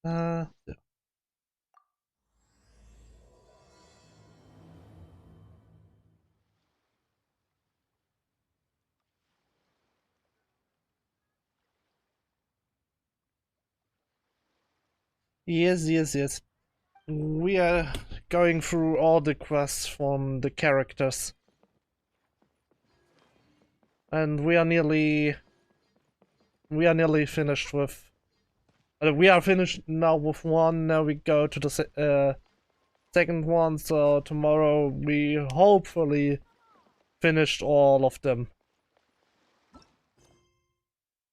So. Yes, yes, yes. We are going through all the quests from the characters. And we are nearly finished with we are finished now with one. Now we go to the second one, so tomorrow we hopefully finished all of them.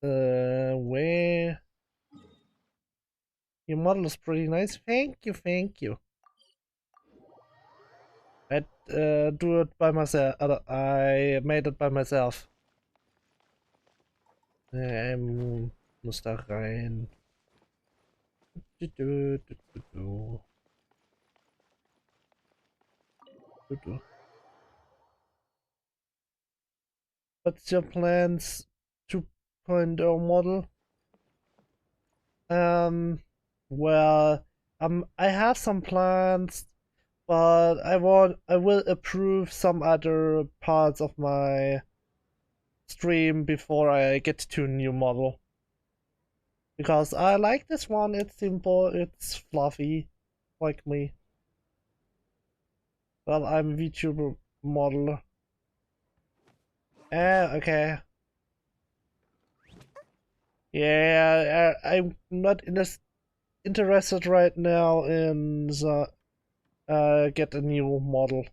Where your model is pretty nice. Thank you, thank you. I do it by myself. I made it by myself. Muss da rein. Du, du, du, du, du. Du, du. What's your plans? 2.0 model? Um, well, I have some plans, but I will approve some other parts of my stream before I get to a new model. Because I like this one, it's simple, it's fluffy, like me. Well, I'm a VTuber model. Okay. Yeah, I'm not interested right now in the get a new model.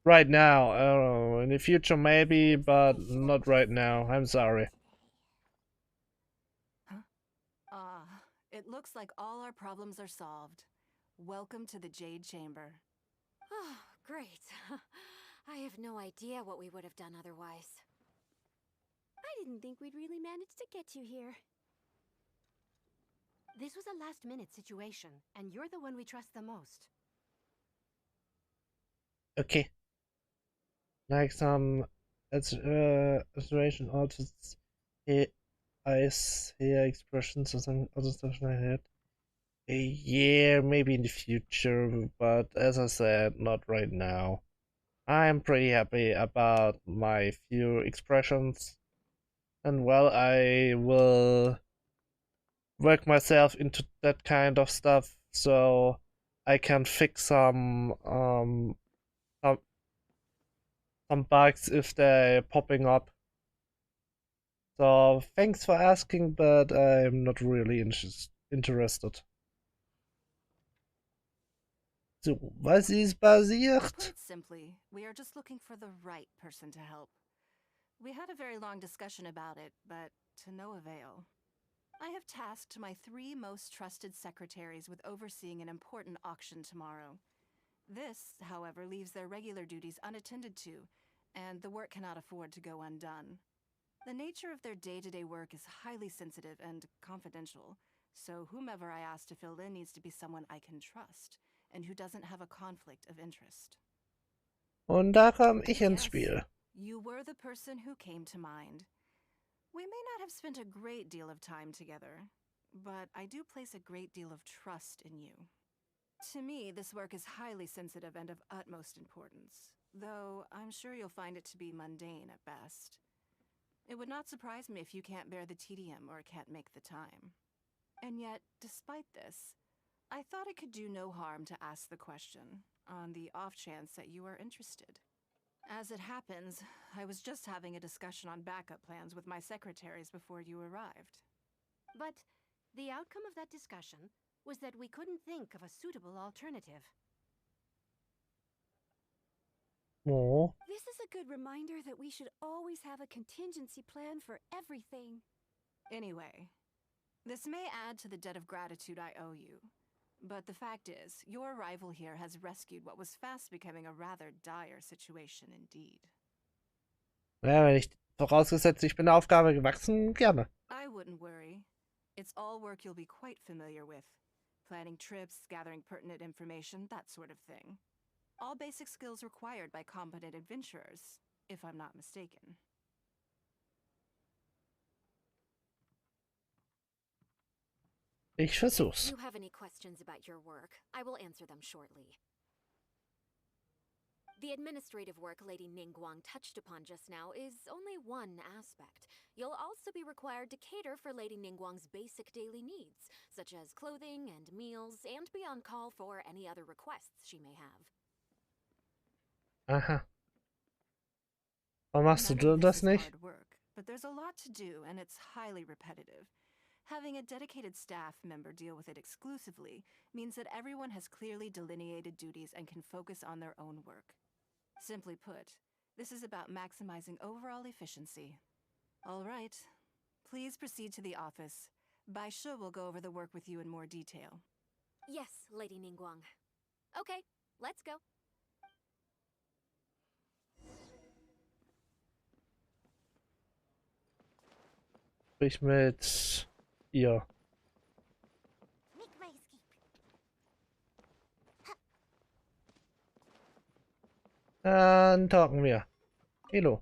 Right now, in the future maybe, but not right now. I'm sorry. Huh? It looks like all our problems are solved. Welcome to the Jade Chamber. Oh, great. I have no idea what we would have done otherwise. I didn't think we'd really manage to get you here. This was a last-minute situation, and you're the one we trust the most. Okay. Like some illustration outfits, eyes, hair expressions, or some other stuff like that. Yeah, maybe in the future, but as I said, not right now. I'm pretty happy about my few expressions, and well, I will work myself into that kind of stuff so I can fix some, some bugs if they're popping up. So thanks for asking, but I'm not really interested. So, was ist passiert? Quite simply, we are just looking for the right person to help. We had a very long discussion about it, but to no avail. I have tasked my 3 most trusted secretaries with overseeing an important auction tomorrow. This, however, leaves their regular duties unattended to, and the work cannot afford to go undone. The nature of their day-to-day work is highly sensitive and confidential, so whomever I ask to fill in needs to be someone I can trust, and who doesn't have a conflict of interest. Und da komme ich ins Yes, Spiel. you were the person who came to mind. We may not have spent a great deal of time together, but I do place a great deal of trust in you. To me, this work is highly sensitive and of utmost importance, though I'm sure you'll find it to be mundane at best. It would not surprise me if you can't bear the tedium or can't make the time. And yet, despite this, I thought it could do no harm to ask the question, on the off chance that you are interested. As it happens, I was just having a discussion on backup plans with my secretaries before you arrived. But the outcome of that discussion was that we couldn't think of a suitable alternative. Oh. This is a good reminder that we should always have a contingency plan for everything. Anyway, this may add to the debt of gratitude I owe you. But the fact is, your arrival here has rescued what was fast becoming a rather dire situation indeed. Ja, wenn ich vorausgesetzt, ich bin der Aufgabe gewachsen, gerne. I wouldn't worry. It's all work you'll be quite familiar with. Planning trips, gathering pertinent information, that sort of thing. All basic skills required by competent adventurers, if I'm not mistaken. Ich versuch's. If you have any questions about your work, I will answer them shortly. The administrative work Lady Ningguang touched upon just now is only one aspect. You'll also be required to cater for Lady Ningguang's basic daily needs, such as clothing and meals, and be on call for any other requests she may have. Aha. Warum machst None du of das this is nicht? hard work, but there's a lot to do and it's highly repetitive. Having a dedicated staff member deal with it exclusively means that everyone has clearly delineated duties and can focus on their own work. Simply put, this is about maximizing overall efficiency. All right, please proceed to the office. Bai Shi will go over the work with you in more detail. Yes, Lady Ningguang. Okay, let's go. Sprich mit ihr. Make my escape. Dann talken wir. Hello.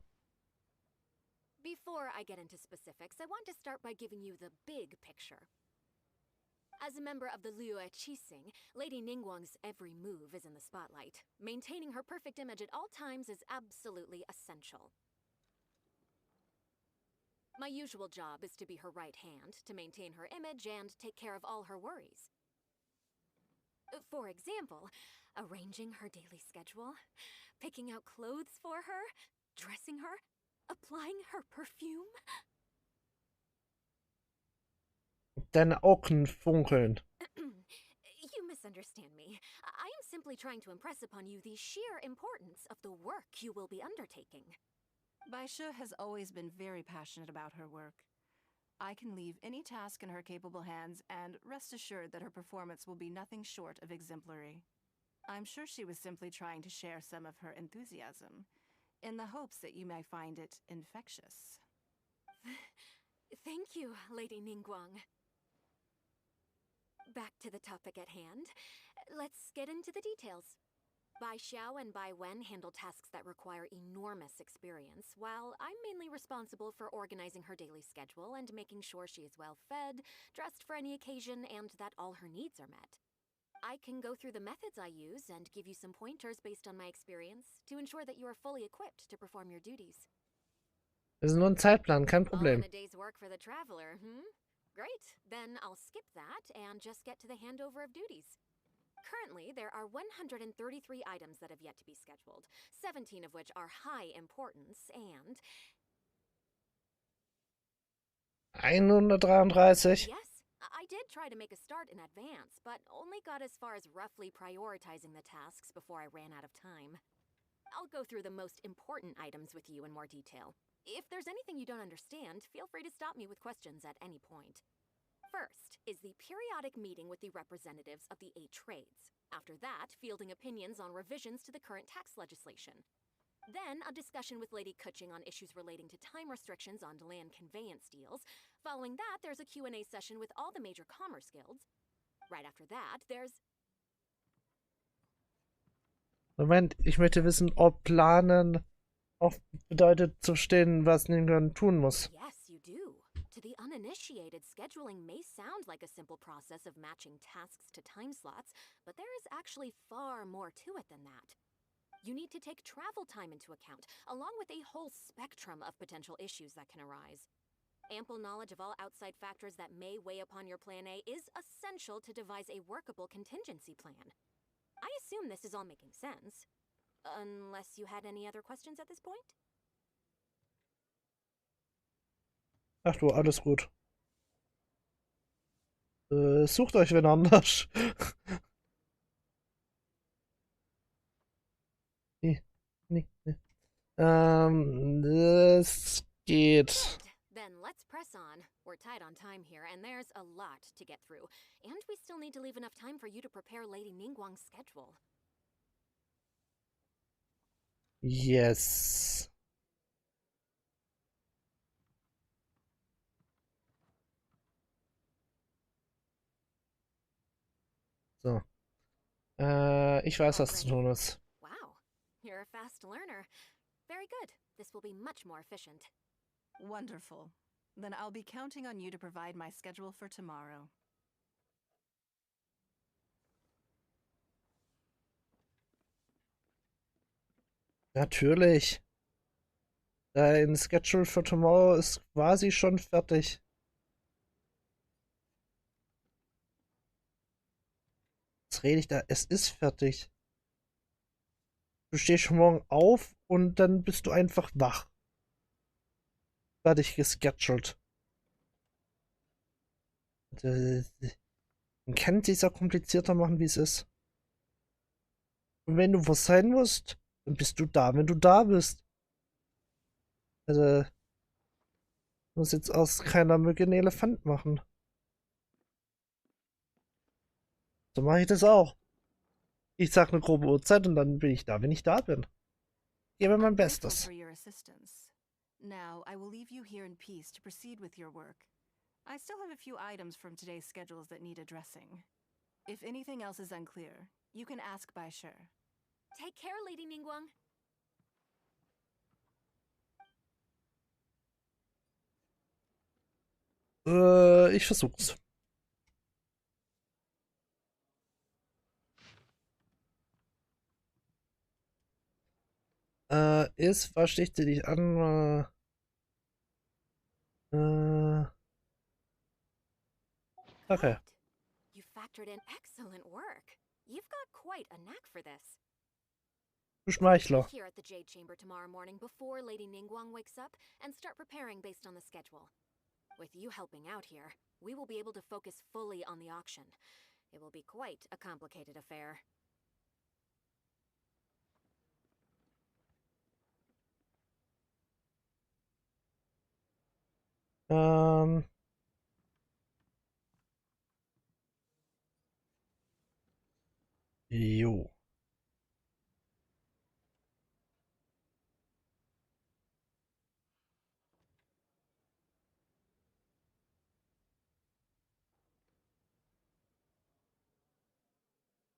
Before I get into specifics, I want to start by giving you the big picture. As a member of the Liyue Qixing, Lady Ningguang's every move is in the spotlight. Maintaining her perfect image at all times is absolutely essential. My usual job is to be her right hand, to maintain her image and take care of all her worries. For example, arranging her daily schedule, picking out clothes for her, dressing her, applying her perfume. Deine Augen funkeln. You misunderstand me. I am simply trying to impress upon you the sheer importance of the work you will be undertaking. Bai Shi has always been very passionate about her work. I can leave any task in her capable hands and rest assured that her performance will be nothing short of exemplary. I'm sure she was simply trying to share some of her enthusiasm, in the hopes that you may find it infectious. Thank you, Lady Ningguang. Back to the topic at hand. Let's get into the details. Bai Xiao and Bai Wen handle tasks that require enormous experience, while I'm mainly responsible for organizing her daily schedule and making sure she is well fed, dressed for any occasion, and that all her needs are met. I can go through the methods I use and give you some pointers based on my experience to ensure that you are fully equipped to perform your duties. Das ist nur ein Zeitplan, kein All Problem. in a day's work for the traveler, Great. Then I'll skip that and just get to the handover of duties. Currently, there are 133 items that have yet to be scheduled, 17 of which are high importance, and... 133. Yes, I did try to make a start in advance, but only got as far as roughly prioritizing the tasks before I ran out of time. I'll go through the most important items with you in more detail. If there's anything you don't understand, feel free to stop me with questions at any point. First is the periodic meeting with the representatives of the 8 trades. After that, fielding opinions on revisions to the current tax legislation. Then, a discussion with Lady Kuching on issues relating to time restrictions on land conveyance deals. Following that, there's a Q&A session with all the major commerce guilds. Right after that, there's... Moment, ich möchte wissen, ob planen auch bedeutet zu stehen, was Ningguang tun muss. Yes, you do. To the uninitiated, scheduling may sound like a simple process of matching tasks to time slots, but there is actually far more to it than that. You need to take travel time into account, along with a whole spectrum of potential issues that can arise. Ample knowledge of all outside factors that may weigh upon your Plan A is essential to devise a workable contingency plan. I assume this is all making sense. Unless you had any other questions at this point? Ach du, alles gut. Sucht euch wen anders. Es geht. Good. Then let's press on. We're tight on time here, and there's a lot to get through. And we still need to leave enough time for you to prepare Lady Ningguang's schedule. Yes. So. Ich weiß, was zu tun ist. Wow, you're a fast learner. Very good. This will be much more efficient. Wonderful. Then I'll be counting on you to provide my schedule for tomorrow. Natürlich. Dein Schedule für tomorrow ist quasi schon fertig. Was rede ich da? Es ist fertig. Du stehst schon morgen auf und dann bist du einfach wach. Fertig gescheduled. Man kann es sich ja komplizierter machen, wie es ist. Und wenn du was sein musst, dann bist du da, wenn du da bist. Also, muss jetzt aus keiner Mücke einen Elefant machen. So mache ich das auch. Ich sag eine grobe Uhrzeit und dann bin ich da, wenn ich da bin. Gebe mein I'm grateful Bestes. for your assistance. Now, I will leave you here in peace to proceed with your work. I still have a few items from today's schedules that need addressing. If anything else is unclear, you can ask Bai Shi. Take care, Lady Ningguang. Ich versuch's. Was sticht sie dich an? Okay. Good. You factored in excellent work. You've got quite a knack for this. Du Be Schmeichler. here at the Jade Chamber tomorrow morning before Lady Ningguang wakes up and start preparing based on the schedule. With you helping out here, we will be able to focus fully on the auction. It will be quite a complicated affair. Ähm. Jo.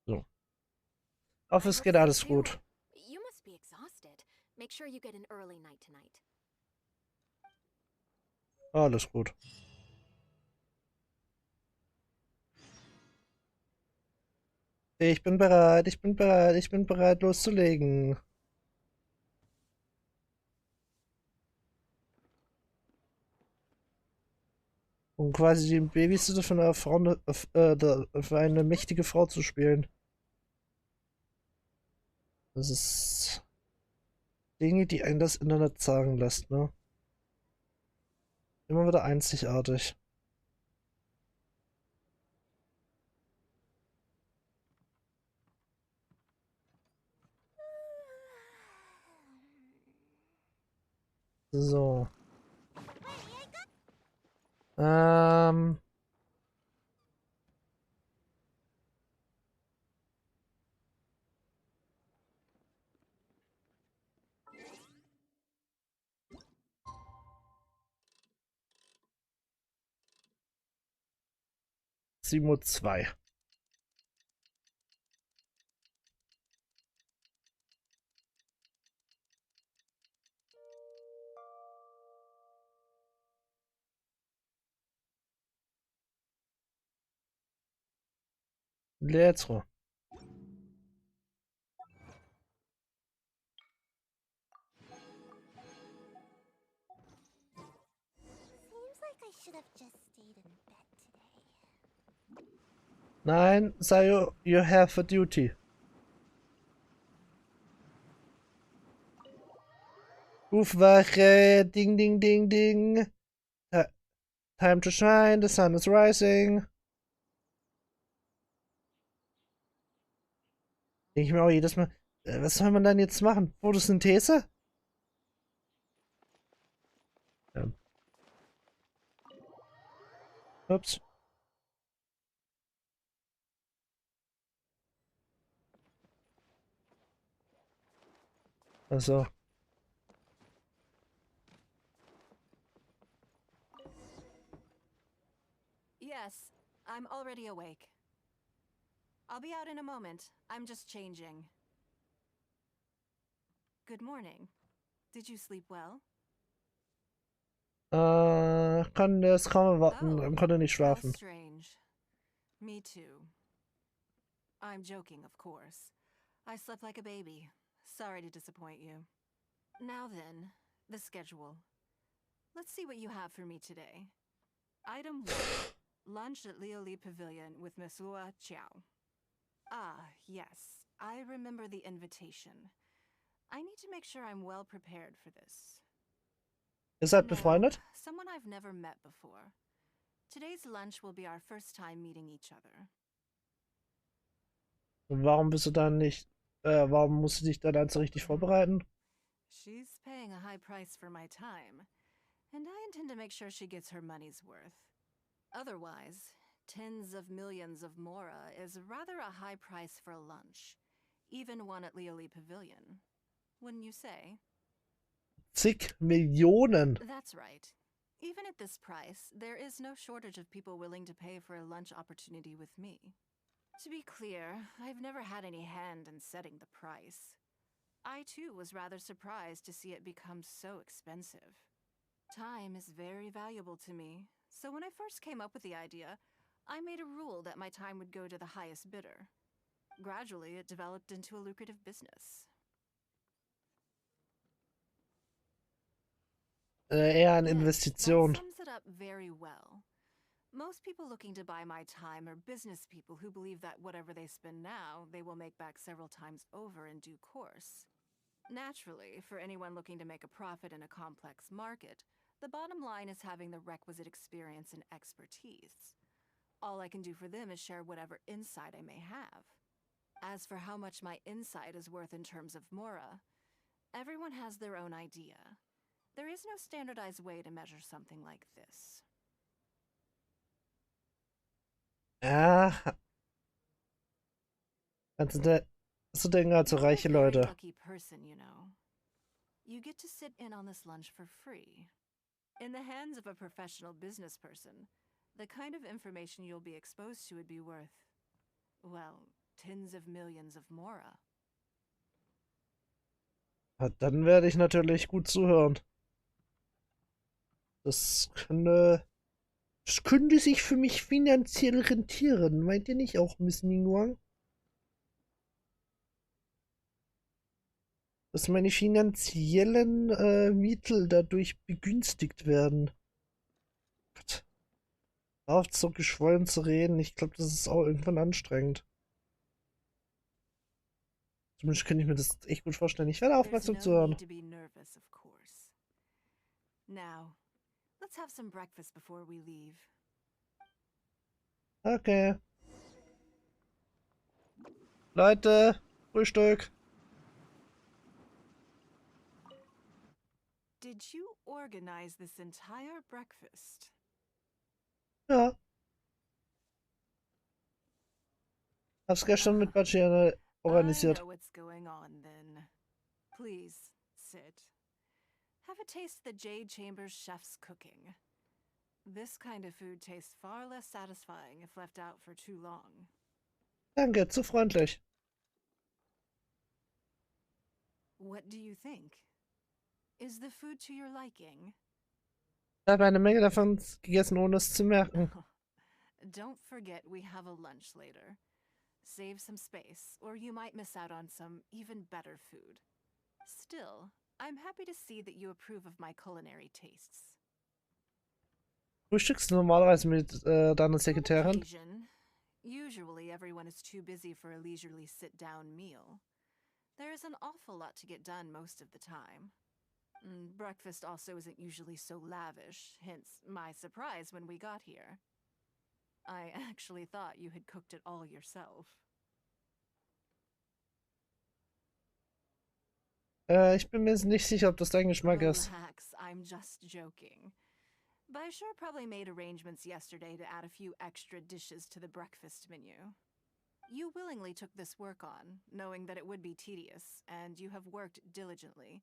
So. Hoffe, I es hope geht so alles too. gut. You must be exhausted. Make sure you get an early night tonight. Alles gut. Ich bin bereit, ich bin bereit, ich bin bereit loszulegen. Um quasi den Babysitter von einer Frau, für eine mächtige Frau zu spielen. Das ist Dinge, die einen das Internet sagen lässt, ne? Immer wieder einzigartig. So. Ähm. Simo 2. Let's go. Seems like I should have just stayed in bed today. Nein, Sayo, you have a duty. Rufwache, ding, ding, ding, ding. Time to shine, the sun is rising. Denke ich mir auch jedes Mal, was soll man dann jetzt machen? Photosynthese? Ja. Ups. Also, Yes, I'm already awake. I'll be out in a moment. I'm just changing. Good morning. Did you sleep well? konnte es kaum erwarten, Oh, konnte nicht how schlafen. strange. Me too. I'm joking, of course. I slept like a baby. Sorry to disappoint you. Now then, the schedule. Let's see what you have for me today. Item 1. Lunch at Lioli Pavilion with Mesua Chiao. Ah, yes. I remember the invitation. I need to make sure I'm well prepared for this. Ihr seid Now, befreundet? someone I've never met before. Today's lunch will be our first time meeting each other. Und warum bist du dann nicht, warum musst du dich da dann so richtig vorbereiten? She's paying a high price for my time, and I intend to make sure she gets her money's worth. Otherwise, tens of millions of Mora is rather a high price for a lunch, even one at Lioli Pavilion. Wouldn't you say? Zig Millionen. That's right. Even at this price, there is no shortage of people willing to pay for a lunch opportunity with me. To be clear, I've never had any hand in setting the price. I too was rather surprised to see it become so expensive. Time is very valuable to me, so when I first came up with the idea, I made a rule that my time would go to the highest bidder. Gradually, it developed into a lucrative business. Eher eine Yes, Investition. that sums it up very well. Most people looking to buy my time are business people who believe that whatever they spend now, they will make back several times over in due course. Naturally, for anyone looking to make a profit in a complex market, the bottom line is having the requisite experience and expertise. All I can do for them is share whatever insight I may have. As for how much my insight is worth in terms of Mora, everyone has their own idea. There is no standardized way to measure something like this. Ja. So denken halt so You're a reiche very Leute. lucky person, you know. You get to sit in on this lunch for free. In the hands of a professional business person, the kind of information you'll be exposed to would be worth, well, tens of millions of Mora. Ja, dann werde ich natürlich gut zuhören. Das könnte sich für mich finanziell rentieren. Meint ihr nicht auch, Miss Ningguang? Dass meine finanziellen Mittel dadurch begünstigt werden. Gott. Auf so geschwollen zu reden, ich glaube, das ist auch irgendwann anstrengend. Zumindest könnte ich mir das echt gut vorstellen. Ich werde aufmerksam zuhören. Now, let's have some breakfast before we leave. Okay. Leute, Frühstück. Did you organize this entire breakfast? Ja. Hab's gestern mit Baciana organisiert. I know what's going on then. Please, sit. Have a taste of the Jade Chamber's chef's cooking. This kind of food tastes far less satisfying if left out for too long. Danke, zu freundlich. What do you think? Is the food to your liking? Ich habe eine Menge davon gegessen, ohne es zu merken. Don't forget we have a lunch later. Save some space, or you might miss out on some even better food. Still, I'm happy to see that you approve of my culinary tastes. Frühstückst du normalerweise mit deiner Sekretärin? Usually everyone is too busy for a leisurely sit-down meal. There is an awful lot to get done most of the time. Breakfast also isn't usually so lavish, hence my surprise when we got here. I actually thought you had cooked it all yourself. Ich bin mir nicht sicher, ob das dein Geschmack ist. Relax, I'm just joking. Baishar probably made arrangements yesterday to add a few extra dishes to the breakfast menu. You willingly took this work on, knowing that it would be tedious, and you have worked diligently.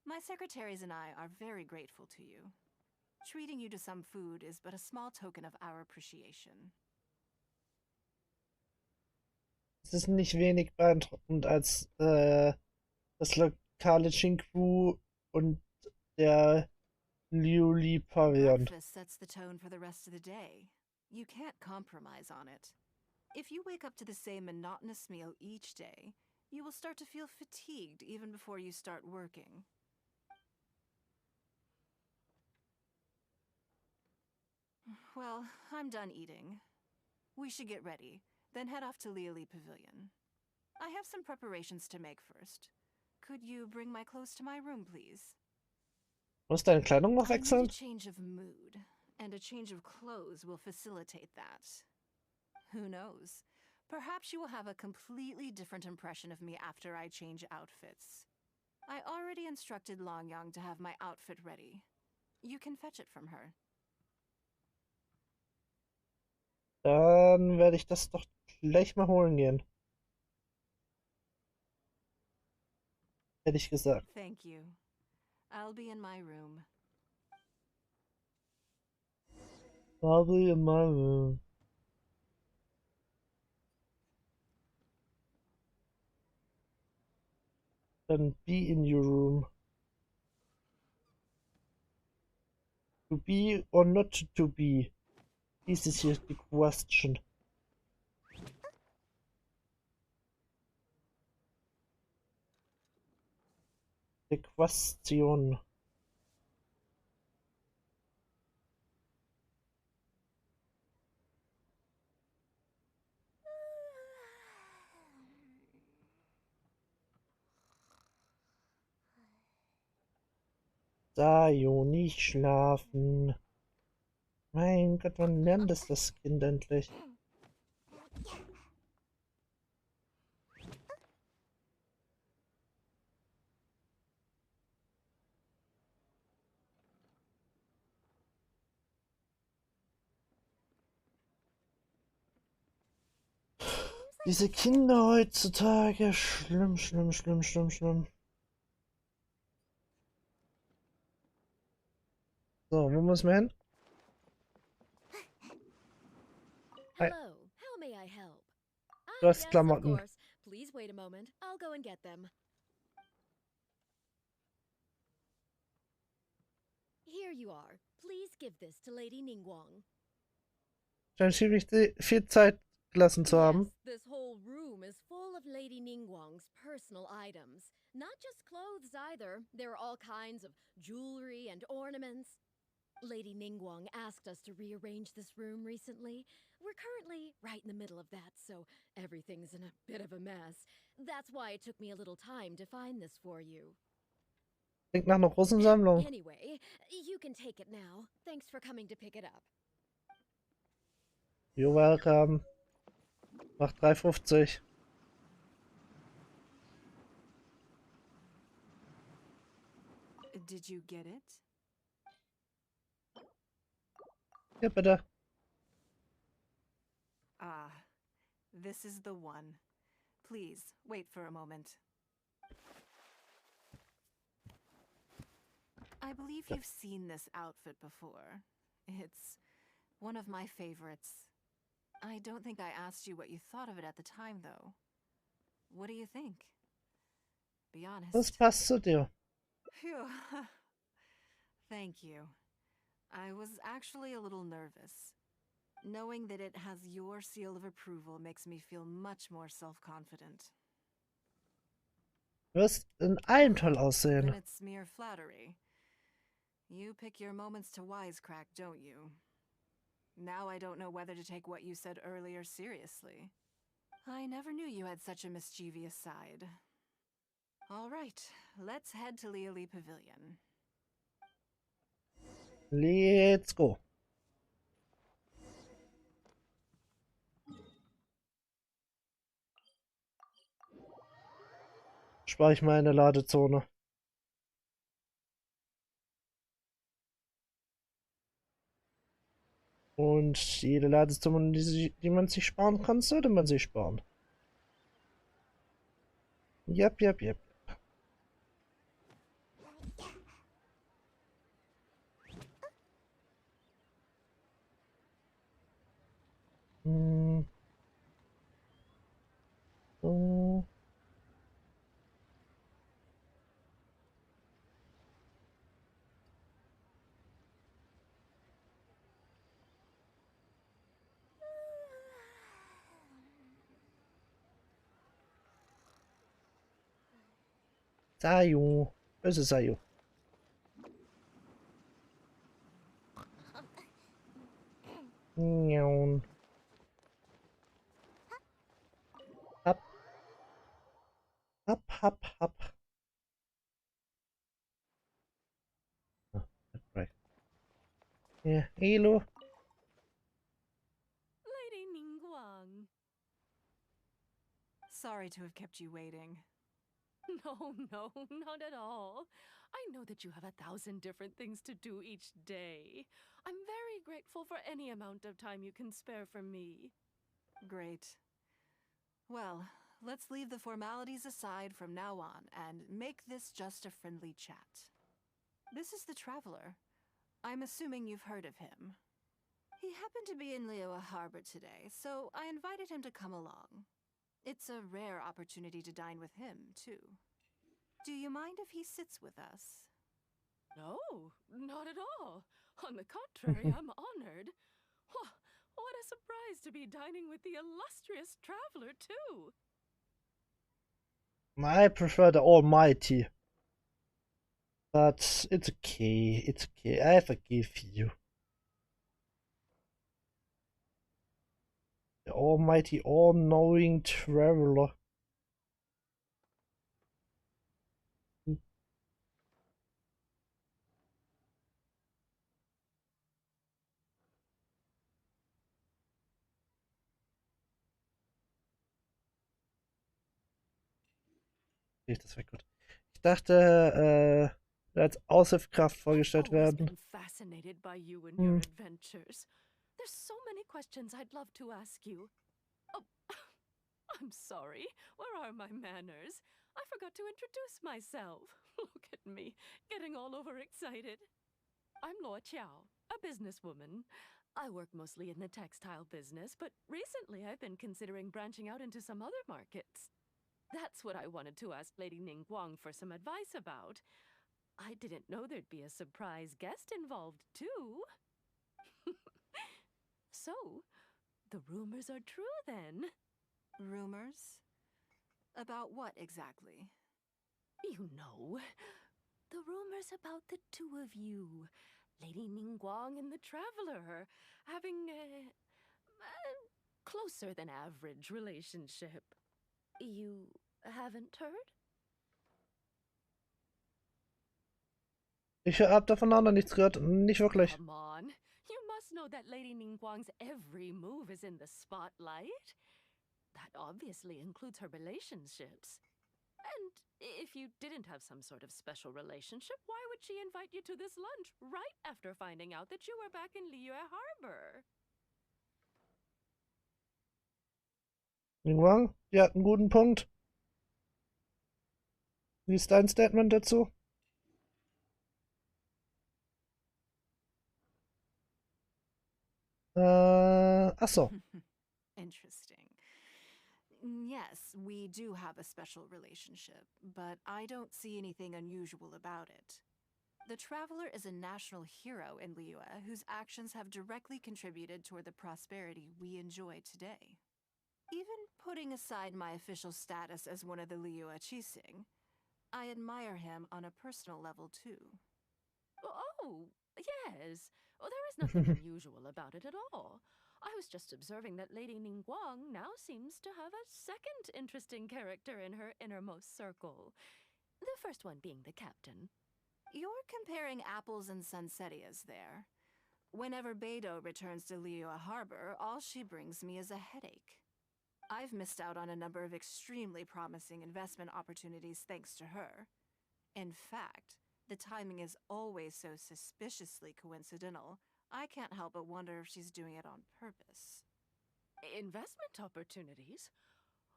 My secretaries and I are very grateful to you. Treating you to some food is but a small token of our appreciation. Es ist nicht wenig beeindruckend, als das lokale Chinku und der Liuli Pavillon. Breakfast sets the tone for the rest of the day. You can't compromise on it. If you wake up to the same monotonous meal each day, you will start to feel fatigued even before you start working. Well, I'm done eating. We should get ready, then head off to Liali Pavilion. I have some preparations to make first. Could you bring my clothes to my room, please? Muss deine Kleidung noch I need wechseln? a change of mood, and a change of clothes will facilitate that. Who knows? Perhaps you will have a completely different impression of me after I change outfits. I already instructed Longyang to have my outfit ready. You can fetch it from her. Dann werde ich das doch gleich mal holen gehen. Hätte ich gesagt. Thank you. I'll be in my room. Probably in my room. Then be in your room. To be or not to be? This is here the question. The question. Sayo, nicht schlafen. Mein Gott, wann lernt es das Kind endlich? Diese Kinder heutzutage. Schlimm, schlimm, schlimm, schlimm, schlimm. So, wo müssen wir hin? Hello, how may I help? Du hast Yes, of Klamotten. course. Please wait a moment. I'll go and get them. Here you are. Please give this to Lady Ningguang. Scheint viel Zeit gelassen zu haben. Yes, this whole room is full of Lady Ningguang's personal items. Not just clothes either. There are all kinds of jewelry and ornaments. Lady Ningguang asked us to rearrange this room recently. We're currently right in the middle of that, so everything's in a bit of a mess. That's why it took me a little time to find this for you. Klingt nach einer großen Sammlung. Anyway, you can take it now. Thanks for coming to pick it up. You're welcome. Macht 3,50. Did you get it? Ja, bitte. Ah, this is the one. Please, wait for a moment. I believe you've seen this outfit before. It's one of my favorites. I don't think I asked you what you thought of it at the time, though. What do you think? Be honest. Das passt zu dir. Phew. Thank you. I was actually a little nervous. Knowing that it has your seal of approval makes me feel much more self-confident. Du wirst in allem toll Then aussehen. it's mere flattery. You pick your moments to wisecrack, don't you? Now I don't know whether to take what you said earlier seriously. I never knew you had such a mischievous side. All right, let's head to Liali Pavilion. Let's go. Spare ich mal in der Ladezone. Und jede Ladezone, die man sich sparen kann, sollte man sich sparen. Jep, jep, jep. Hm. So. Sayu. Böse Sayu. Njaun. Hab. Hab, hab, hab. Oh, that's right. Yeah, Elo. Lady Ningguang. Sorry to have kept you waiting. No, no, not at all. I know that you have 1,000 different things to do each day. I'm very grateful for any amount of time you can spare for me. Great. Well, let's leave the formalities aside from now on and make this just a friendly chat. This is the Traveler. I'm assuming you've heard of him. He happened to be in Liyue Harbor today, so I invited him to come along. It's a rare opportunity to dine with him, too. Do you mind if he sits with us? No, not at all. On the contrary, I'm honored. What a surprise to be dining with the illustrious Traveler, too. I prefer the Almighty. But it's okay. It's okay. I forgive you. The Almighty, all-knowing Traveler. Das wäre gut. Ich dachte, als Aushilfskraft vorgestellt I've always werden. been fascinated by you and your adventures. There's so many questions I'd love to ask you. Oh, I'm sorry. Where are my manners? I forgot to introduce myself. Look at me, getting all overexcited. I'm Luo Qiao, a businesswoman. I work mostly in the textile business, but recently I've been considering branching out into some other markets. That's what I wanted to ask Lady Ningguang for some advice about. I didn't know there'd be a surprise guest involved, too. So, the rumors are true, then. Rumors? About what exactly? You know, the rumors about the two of you, Lady Ningguang and the Traveler, having a closer than average relationship. You haven't heard? Ich hab voneinander nichts gehört. Nicht wirklich. Come on. You must know that Lady Ningguang's every move is in the spotlight. That obviously includes her relationships. And if you didn't have some sort of special relationship, why would she invite you to this lunch right after finding out that you were back in Liyue Harbor? Ningguang, die hat einen guten Punkt. Wie ist dein Statement dazu? Achso. Interesting. Yes, we do have a special relationship, but I don't see anything unusual about it. The Traveler is a national hero in Liyue whose actions have directly contributed toward the prosperity we enjoy today. Even putting aside my official status as one of the Liyue Qixing, I admire him on a personal level too. Oh, yes. Oh, there is nothing unusual about it at all. I was just observing that Lady Ningguang now seems to have a second interesting character in her innermost circle. The first one being the captain. You're comparing apples and sunsettias there. Whenever Beidou returns to Liyue Harbor, all she brings me is a headache. I've missed out on a number of extremely promising investment opportunities thanks to her. In fact, the timing is always so suspiciously coincidental, I can't help but wonder if she's doing it on purpose. Investment opportunities?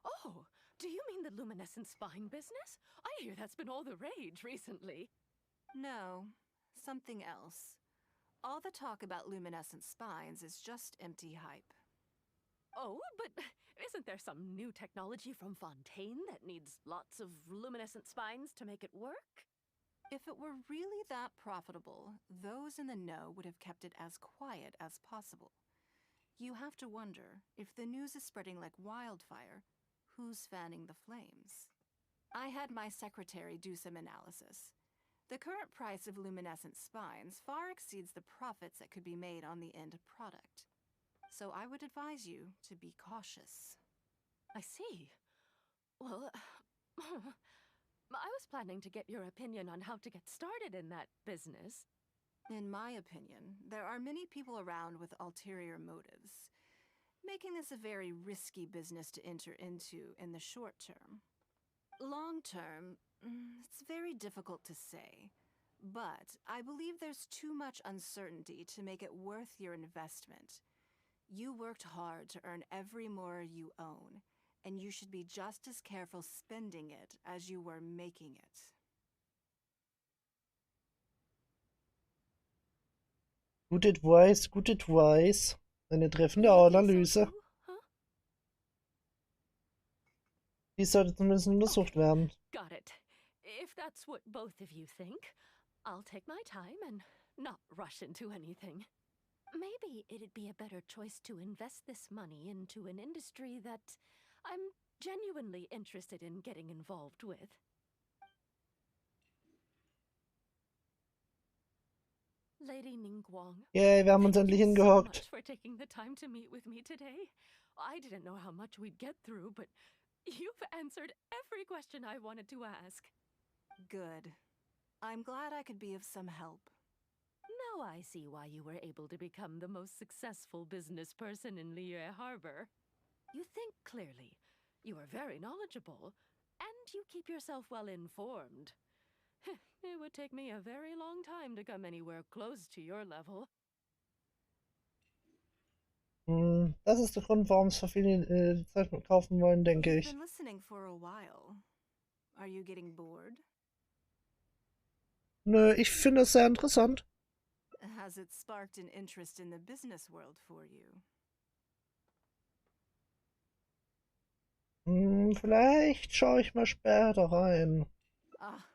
Oh, do you mean the luminescent spine business? I hear that's been all the rage recently. No, something else. All the talk about luminescent spines is just empty hype. Oh, but isn't there some new technology from Fontaine that needs lots of luminescent spines to make it work? If it were really that profitable, those in the know would have kept it as quiet as possible. You have to wonder, if the news is spreading like wildfire, who's fanning the flames? I had my secretary do some analysis. The current price of luminescent spines far exceeds the profits that could be made on the end product. So I would advise you to be cautious. I see. Well, I was planning to get your opinion on how to get started in that business. In my opinion, there are many people around with ulterior motives, making this a very risky business to enter into in the short term. Long term, it's very difficult to say, but I believe there's too much uncertainty to make it worth your investment. You worked hard to earn every more you own, and you should be just as careful spending it as you were making it. Good advice, good advice. Eine treffende You think Analyse. so too, huh? Die sollte zumindest untersucht werden. Got it. If that's what both of you think, I'll take my time and not rush into anything. Maybe it'd be a better choice to invest this money into an industry that I'm genuinely interested in getting involved with. Lady Ningguang. Yay, wir haben uns Thank endlich you so hingehockt. much for taking the time to meet with me today. I didn't know how much we'd get through, but you've answered every question I wanted to ask. Good. I'm glad I could be of some help. Now I see why you were able to become the most successful business person in Liyue Harbor. You think clearly, you are very knowledgeable, and you keep yourself well informed. It would take me a very long time to come anywhere close to your level. Das ist der Grund, warum es so viele Zeichnungen kaufen wollen, denke You've ich. been listening for a while. Are you getting bored? Nö, ich finde es sehr interessant. Has it sparked an interest in the business world for you? Vielleicht schaue ich mal später rein. Ah,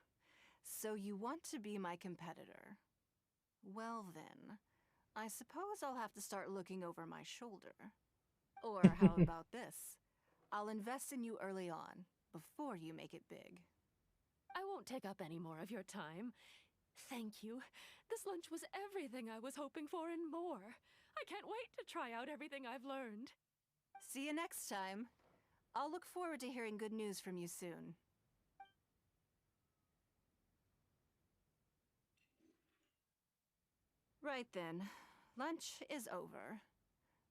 so you want to be my competitor. Well then, I suppose I'll have to start looking over my shoulder. Or how about this? I'll invest in you early on, before you make it big. I won't take up any more of your time. Thank you. This lunch was everything I was hoping for and more. I can't wait to try out everything I've learned. See you next time. I'll look forward to hearing good news from you soon. Right then, lunch is over.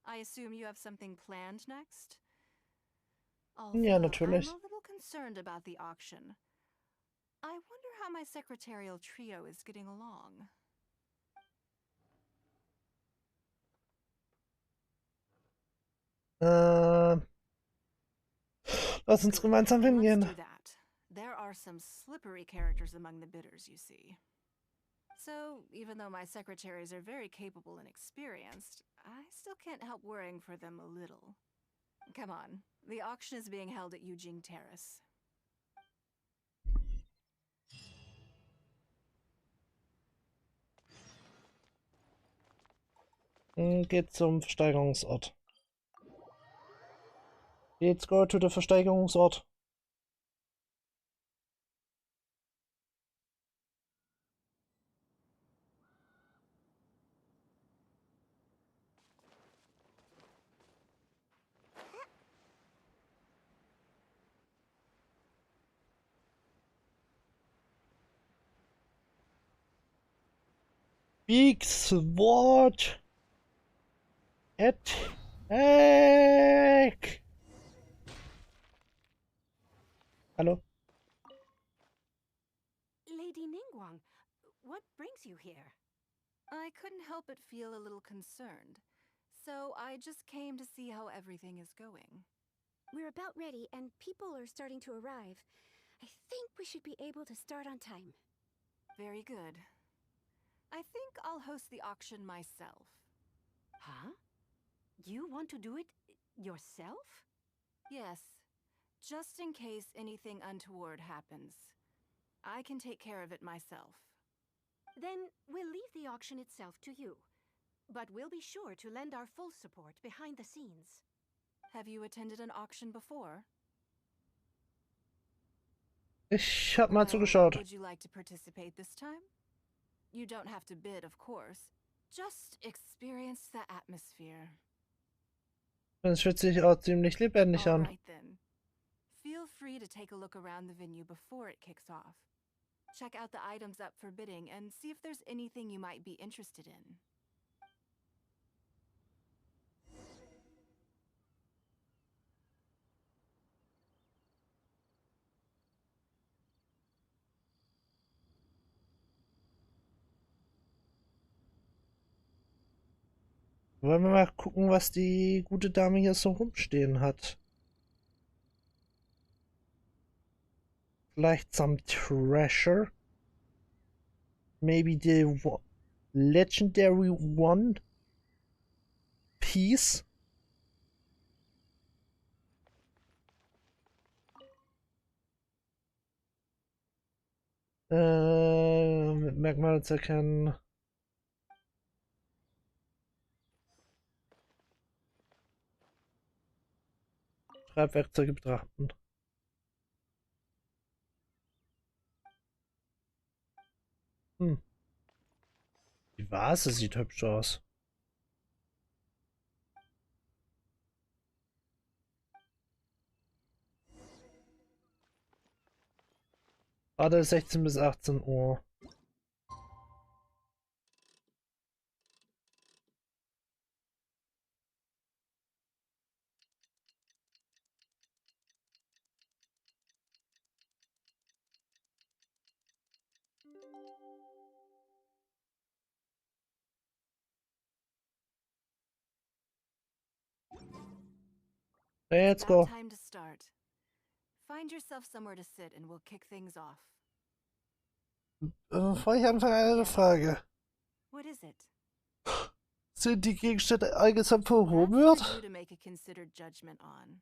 I assume you have something planned next? Although Ja, natürlich. I'm a little concerned about the auction. I wonder how my secretarial trio is getting along. Lass uns gemeinsam Let's hingehen. do that. There are some slippery characters among the bidders, you see. So, even though my secretaries are very capable and experienced, I still can't help worrying for them a little. Come on, the auction is being held at Eugene Terrace. Geht zum Versteigerungsort. Let's go to the Versteigerungsort. Big Sword Attack! Hallo? Lady Ningguang, what brings you here? I couldn't help but feel a little concerned, so I just came to see how everything is going. We're about ready, and people are starting to arrive. I think we should be able to start on time. Very good. I think I'll host the auction myself. Huh? You want to do it yourself? Yes, just in case anything untoward happens. I can take care of it myself. Then we'll leave the auction itself to you. But we'll be sure to lend our full support behind the scenes. Have you attended an auction before? Ich hab mal Well, zugeschaut. would you like to participate this time? You don't have to bid, of course. Just experience the atmosphere. Das fühlt sich auch ziemlich lebendig All an. right then. Feel free to take a look around the venue before it kicks off. Check out the items up for bidding and see if there's anything you might be interested in. Wollen wir mal gucken, was die gute Dame hier so rumstehen hat. Vielleicht some treasure? Maybe the legendary one piece? Mit Merkmale zu erkennen. Schreibwerkzeuge betrachten. Die Vase sieht hübsch aus. Gerade 16 bis 18 Uhr. Let's It's go. about time to start. Find yourself somewhere to sit and we'll kick things off. Bevor ich anfange, eine Frage. What is it? Sind die Gegenstände allgesamt verhoben That's wird? for you to make a considered judgment on.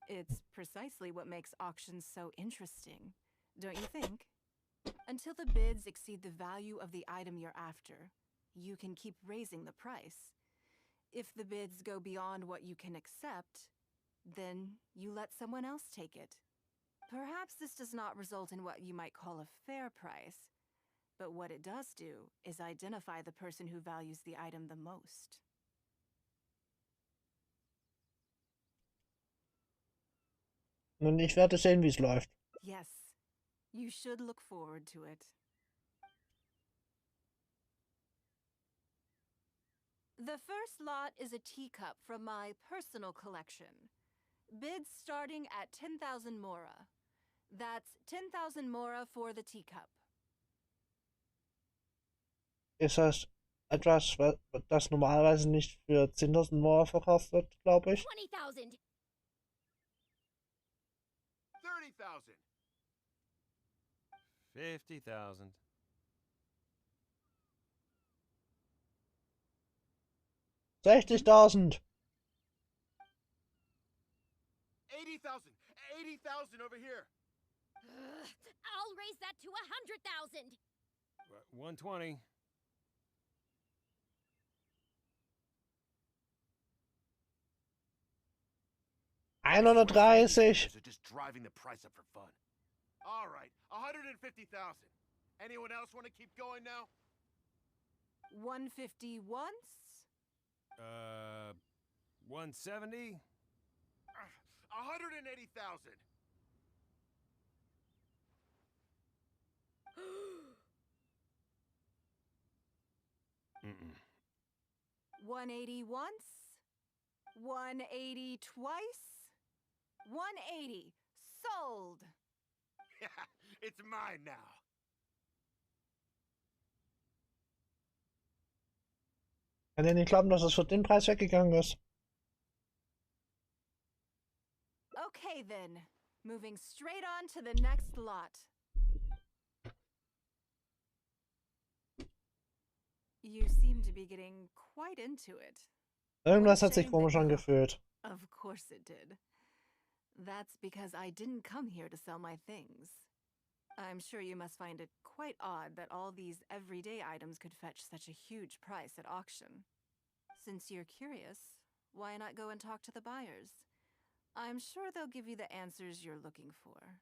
It's precisely what makes auctions so interesting, don't you think? Until the bids exceed the value of the item you're after, you can keep raising the price. If the bids go beyond what you can accept, then you let someone else take it. Perhaps this does not result in what you might call a fair price, but what it does do is identify the person who values the item the most. Und ich werde sehen, wie es läuft. Yes, you should look forward to it. The first lot is a teacup from my personal collection. Bids starting at 10,000 Mora. That's 10,000 Mora for the teacup. Ist das etwas, das normalerweise nicht für 10.000 Mauer verkauft wird, glaube ich? 20,000! 30,000. 50,000. 60.000. 80,000. 80,000 over here. I'll raise that to 100,000! 120. 130. They're just driving the price up for fun. All right, 150,000. Anyone else want to keep going now? 150 once? 170. 180,000. Mm-mm. 180 once? 180 twice? 180. Sold! It's mine now. Kann ja nicht glauben, dass es für den Preis weggegangen ist. Okay then, moving straight on to the next lot. You seem to be getting quite into it. Irgendwas What a hat sich shame komisch that you- angefühlt. Of course it did. That's because I didn't come here to sell my things. I'm sure you must find it quite odd that all these everyday items could fetch such a huge price at auction. Since you're curious, why not go and talk to the buyers? I'm sure they'll give you the answers you're looking for.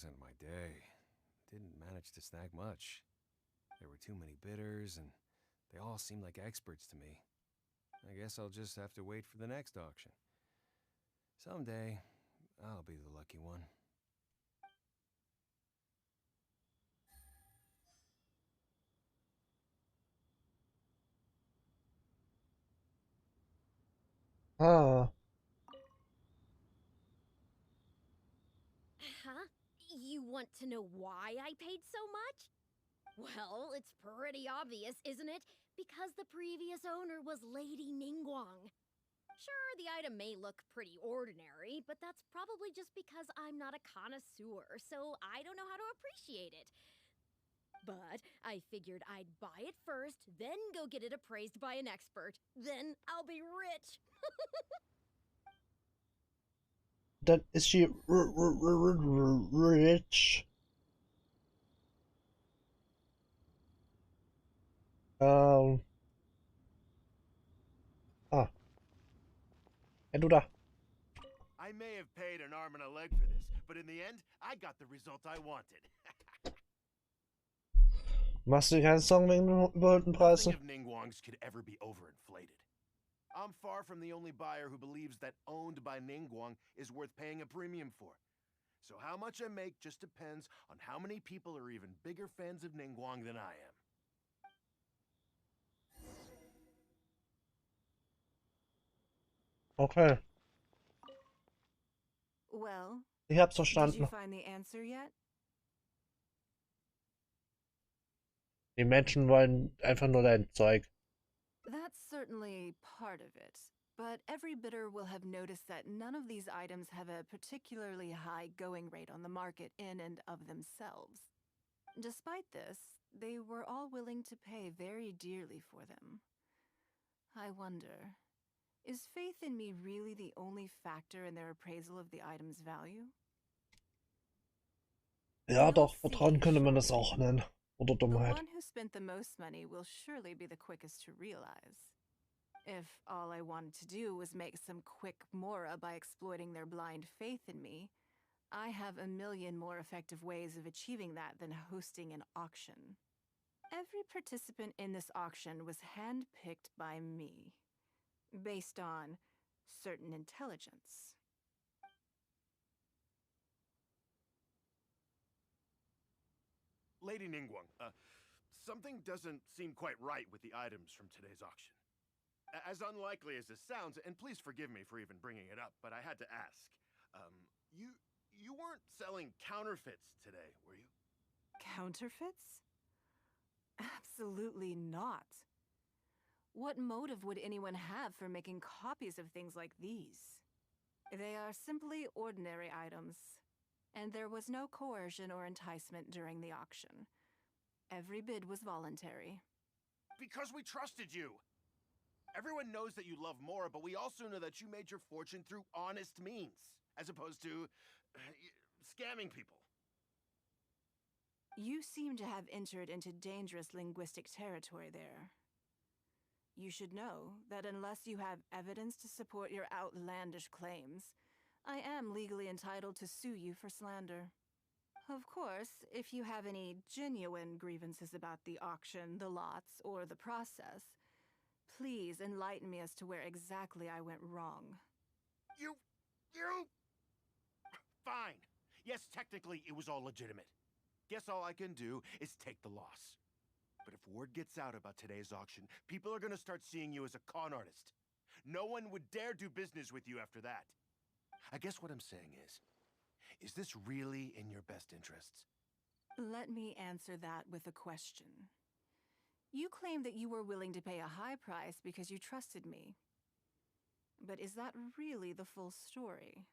wasn't my day. Didn't manage to snag much. There were too many bidders, and they all seemed like experts to me. I guess I'll just have to wait for the next auction. Someday, I'll be the lucky one. Ah, Huh? You want to know why I paid so much? Well, it's pretty obvious, isn't it? Because the previous owner was Lady Ningguang. Sure, the item may look pretty ordinary, but that's probably just because I'm not a connoisseur, so I don't know how to appreciate it. But I figured I'd buy it first, then go get it appraised by an expert. Then I'll be rich. then is she rich? Ah, du da. I may have paid an arm and a leg for this, but in the end, I got the result I wanted. Machst du dir keine Sorgen wegen den überholten Nothing Preisen? of Ningguang's could ever be overinflated. I'm far from the only buyer who believes that owned by Ningguang is worth paying a premium for. So how much I make just depends on how many people are even bigger fans of Ningguang than I am. Okay, Well, ich hab's did you verstanden. find the answer yet? Die Menschen wollen einfach nur dein Zeug. That's certainly part of it. But every bidder will have noticed that none of these items have a particularly high going rate on the market in and of themselves. Despite this, they were all willing to pay very dearly for them. I wonder, is faith in me really the only factor in their appraisal of the item's value? Ja, We'll doch, see, Vertrauen könnte man das shall we? auch nennen. Oder The Dummheit. one who spent the most money will surely be the quickest to realize. If all I wanted to do was make some quick mora by exploiting their blind faith in me, I have a million more effective ways of achieving that than hosting an auction. Every participant in this auction was handpicked by me, based on certain intelligence. Lady Ningguang, something doesn't seem quite right with the items from today's auction. As unlikely as this sounds, and please forgive me for even bringing it up, but I had to ask. You weren't selling counterfeits today, were you? Counterfeits? Absolutely not. What motive would anyone have for making copies of things like these? They are simply ordinary items, and there was no coercion or enticement during the auction. Every bid was voluntary. Because we trusted you! Everyone knows that you love Mora, but we also know that you made your fortune through honest means, as opposed to scamming people. You seem to have entered into dangerous linguistic territory there. You should know that unless you have evidence to support your outlandish claims, I am legally entitled to sue you for slander. Of course, if you have any genuine grievances about the auction, the lots, or the process, please enlighten me as to where exactly I went wrong. You... Fine. Yes, technically it was all legitimate. Guess all I can do is take the loss. But if word gets out about today's auction, people are gonna start seeing you as a con artist. No one would dare do business with you after that. I guess what I'm saying is this really in your best interests? Let me answer that with a question. You claim that you were willing to pay a high price because you trusted me. But is that really the full story?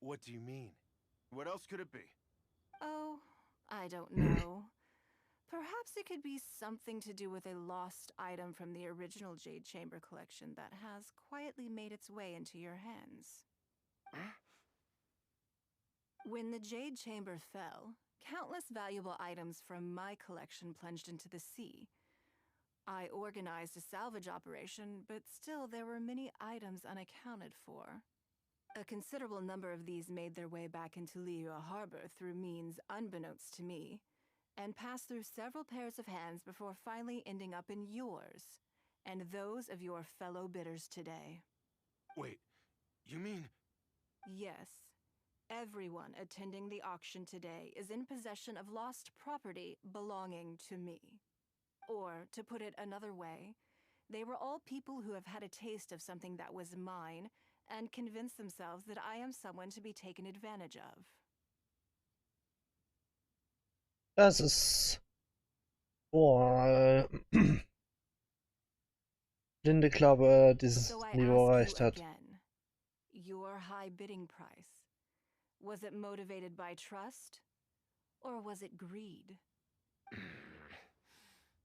What do you mean? What else could it be? Oh, I don't know. Perhaps it could be something to do with a lost item from the original Jade Chamber collection that has quietly made its way into your hands. When the Jade Chamber fell, countless valuable items from my collection plunged into the sea. I organized a salvage operation, but still there were many items unaccounted for. A considerable number of these made their way back into Liyue Harbor through means unbeknownst to me, and passed through several pairs of hands before finally ending up in yours, and those of your fellow bidders today. Wait, you mean... Yes. Everyone attending the auction today is in possession of lost property belonging to me. Or, to put it another way, they were all people who have had a taste of something that was mine and convinced themselves that I am someone to be taken advantage of. Das ist... Boah, Blinde Glaube dieses So I Niveau ask erreicht you hat. again, your high bidding price, was it motivated by trust, or was it greed?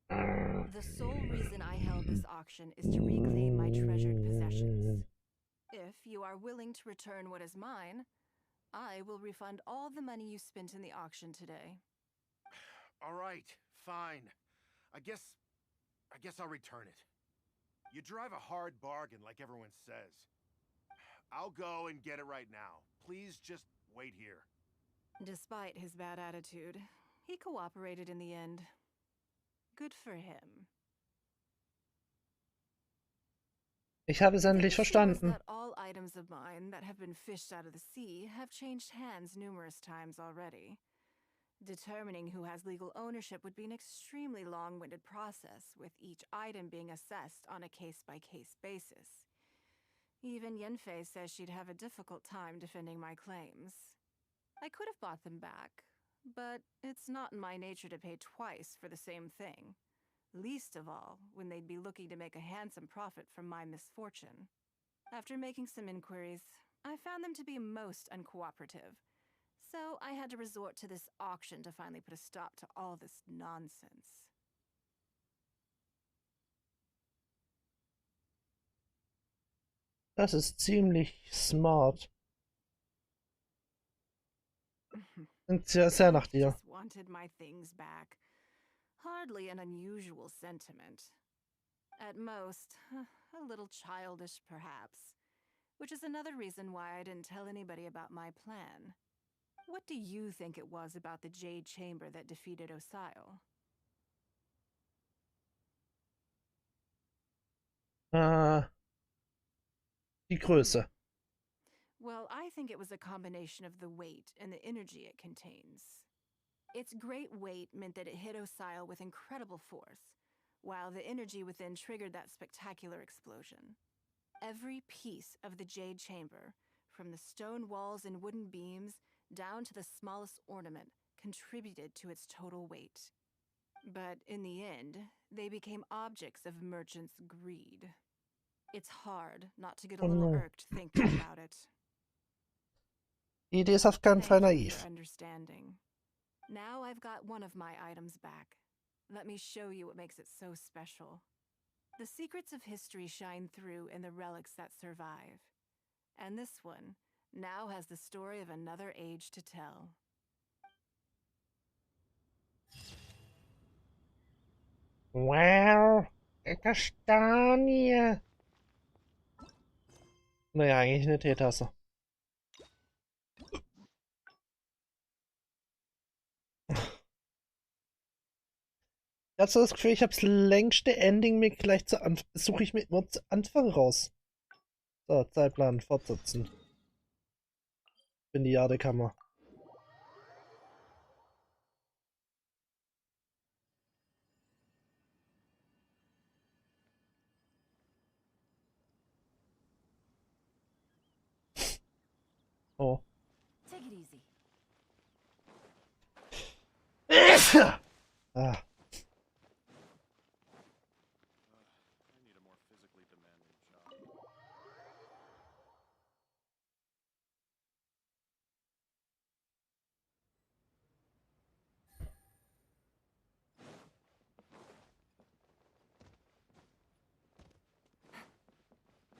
The sole reason I held this auction is to reclaim my treasured possessions. If you are willing to return what is mine, I will refund all the money you spent in the auction today. All right, fine. I guess I'll return it. You drive a hard bargain like everyone says. I'll go and get it right now. Please just wait here. Despite his bad attitude, he cooperated in the end. Good for him. Ich habe es The endlich issue was verstanden. that all items of mine that have been fished out of the sea have changed hands numerous times already. Determining who has legal ownership would be an extremely long-winded process, with each item being assessed on a case-by-case basis. Even Yenfei says she'd have a difficult time defending my claims. I could have bought them back, but it's not in my nature to pay twice for the same thing. Least of all, when they'd be looking to make a handsome profit from my misfortune. After making some inquiries, I found them to be most uncooperative, so I had to resort to this auction to finally put a stop to all this nonsense. Das ist ziemlich smart. Klingt sehr nach I dir. just wanted my things back. Hardly an unusual sentiment. At most, a little childish perhaps, which is another reason why I didn't tell anybody about my plan. What do you think it was about the Jade Chamber that defeated Osile? Die Größe. Well, I think it was a combination of the weight and the energy it contains. Its great weight meant that it hit Osile with incredible force, while the energy within triggered that spectacular explosion. Every piece of the Jade Chamber, from the stone walls and wooden beams down to the smallest ornament, contributed to its total weight. But in the end, they became objects of merchants' greed. It's hard not to get a Oh little no. irked thinking about it. Die Idee ist auf keinen Fall Thank you for naiv. your understanding. Now I've got one of my items back. Let me show you what makes it so special. The secrets of history shine through in the relics that survive. And this one now has the story of another age to tell. Wow, Kastanie. Naja, eigentlich eine Teetasse. Ich habe so das Gefühl, ich habe das längste Ending mir gleich suche ich mir immer zu Anfang raus. So, Zeitplan fortsetzen. In die Jadekammer. Oh. Take it easy. Ah. I need a more physically demanding job.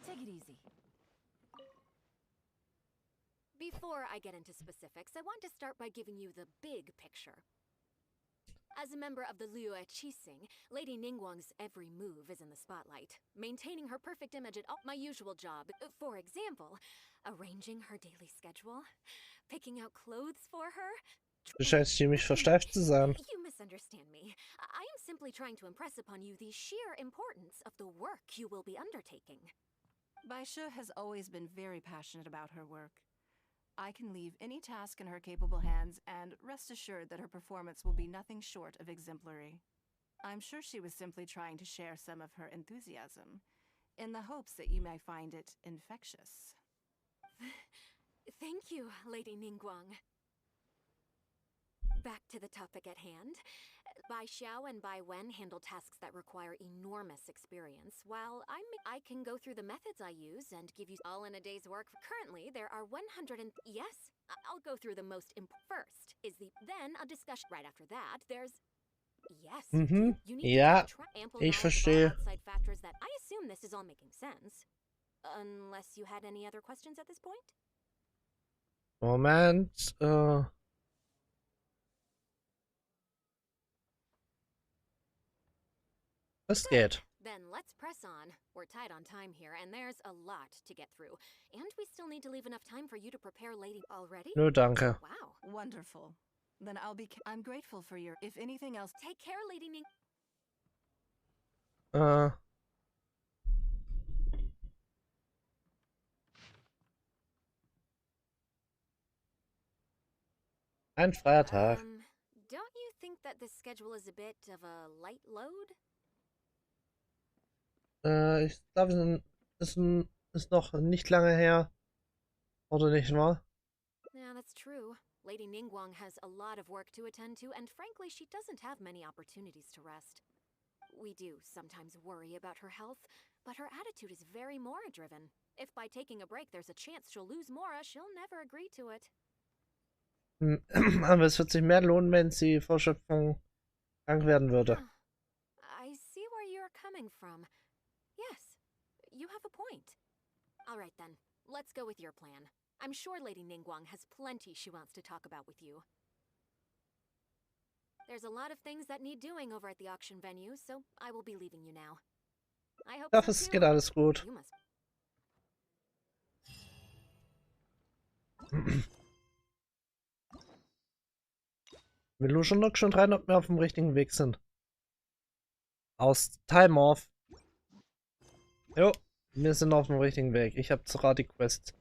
Take it easy. Before I get into specifics, I want to start by giving you the big picture. As a member of the Liyue Qixing, Lady Ningguang's every move is in the spotlight, maintaining her perfect image at all my usual job. For example, arranging her daily schedule, picking out clothes for her. Du scheinst ziemlich versteift zu sein. You misunderstand me. I am simply trying to impress upon you the sheer importance of the work you will be undertaking. Baisha has always been very passionate about her work. I can leave any task in her capable hands and rest assured that her performance will be nothing short of exemplary. I'm sure she was simply trying to share some of her enthusiasm, in the hopes that you may find it infectious. Thank you, Lady Ningguang. Back to the topic at hand. Bai Xiao and Bai Wen handle tasks that require enormous experience, while I can go through the methods I use and give you all in a day's work. Currently, there are 100 and... Yes, I'll go through the most first is the... Then a discussion. Right after that, there's... Yes, you need Ja, to ample ich knowledge of all verstehe. outside factors that... I assume this is all making sense. Unless you had any other questions at this point? Moment, es geht. Then let's press on. We're tight on time here, and there's a lot to get through. And we still need to leave enough time for you to prepare Lady already? Nö, danke. Wow. Wonderful. Then I'm grateful for your... If anything else... Take care, Lady Ning. Ein Feiertag. Don't you think that this schedule is a bit of a light load? Ich glaube, ist noch nicht lange her. Oder nicht wahr? Yeah, that's true. Lady Ningguang has a lot of work to attend to, and frankly, she doesn't have many opportunities to rest. We do sometimes worry about her health, but her attitude is very Mora-driven. If by taking a break there's a chance she'll lose Mora, she'll never agree to it. Aber es wird sich mehr lohnen, wenn sie vor Schöpfung krank werden würde. I see where you're coming from. Yes, you have a point. All right then, let's go with your plan. I'm sure Lady Ningguang has plenty she wants to talk about with you. There's a lot of things that need doing over at the auction venue, so I will be leaving you now. I hope Ich hoffe, so es too. geht alles gut. You must... Wir luschen doch schon rein, ob wir auf dem richtigen Weg sind. Aus Time Off. Jo, wir sind auf dem richtigen Weg. Ich habe sogar die Quest.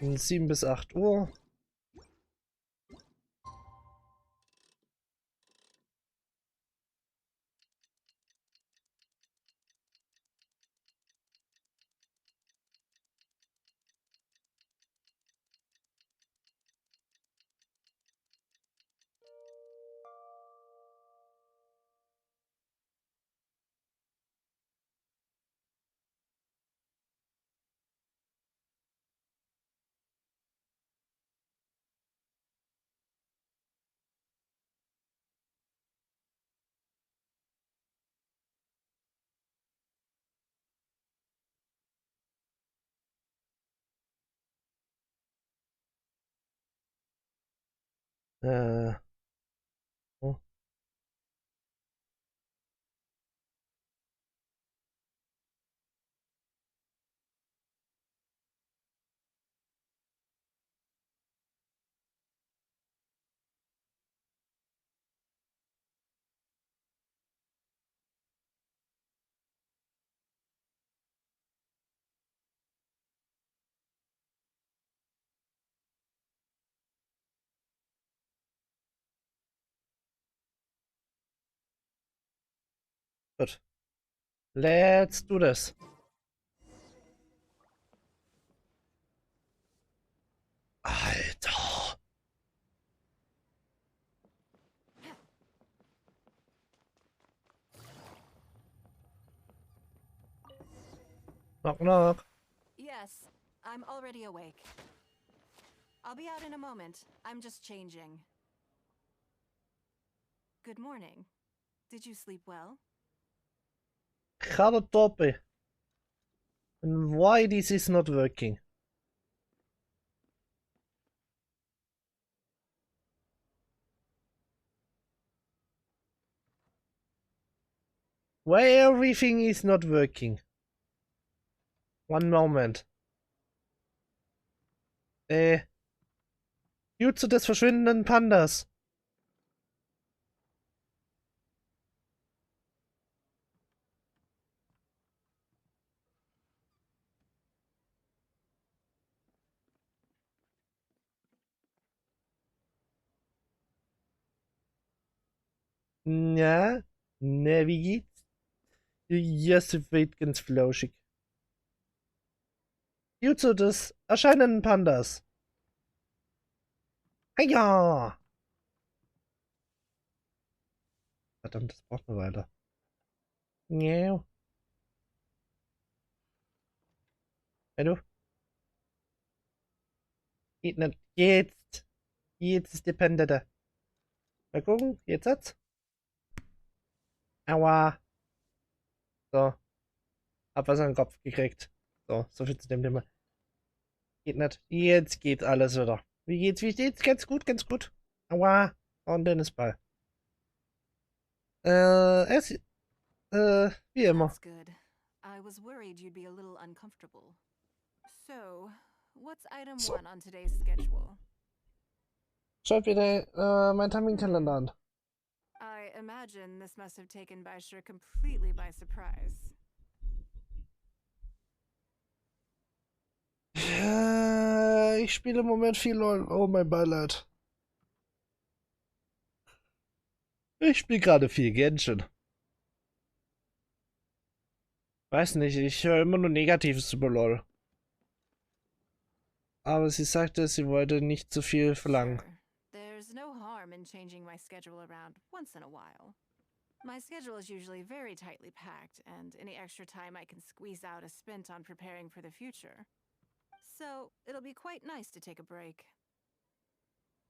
7 bis 8 Uhr. Oh. Gut. Let's do this. Alter. Knock knock. Yes, I'm already awake. I'll be out in a moment. I'm just changing. Good morning. Did you sleep well? Gerade toppe. And why this is not working? Why everything is not working? One moment. Jutsu des verschwindenden Pandas. Ja, ne, wie geht's? Josef weht ganz flauschig. Jutsu des erscheinenden Pandas. Ja. Verdammt, das braucht eine Weile. Ja. Hey du? Geht nicht. Jetzt. Jetzt ist der Panda da. Mal gucken. Jetzt hat's. Aua. So. Hab was an den Kopf gekriegt. So, so viel zu dem Thema. Geht nicht. Jetzt geht alles wieder. Wie geht's? Wie steht's? Ganz gut, ganz gut. Aua. Und Tennisball. Wie immer. That's good. I was worried you'd be a little uncomfortable. So, what's item So. 1 on today's schedule? Schaut wieder mein Terminkalender an. I imagine this must have taken Baisher completely by surprise. Ich spiele im Moment viel LOL. Oh, mein Beileid. Ich spiele gerade viel Genshin. Weiß nicht, ich höre immer nur Negatives über LOL. Aber sie sagte, sie wollte nicht zu viel verlangen. Sure. There's no harm in changing my schedule around once in a while. My schedule is usually very tightly packed, and any extra time I can squeeze out is spent on preparing for the future. So, it'll be quite nice to take a break.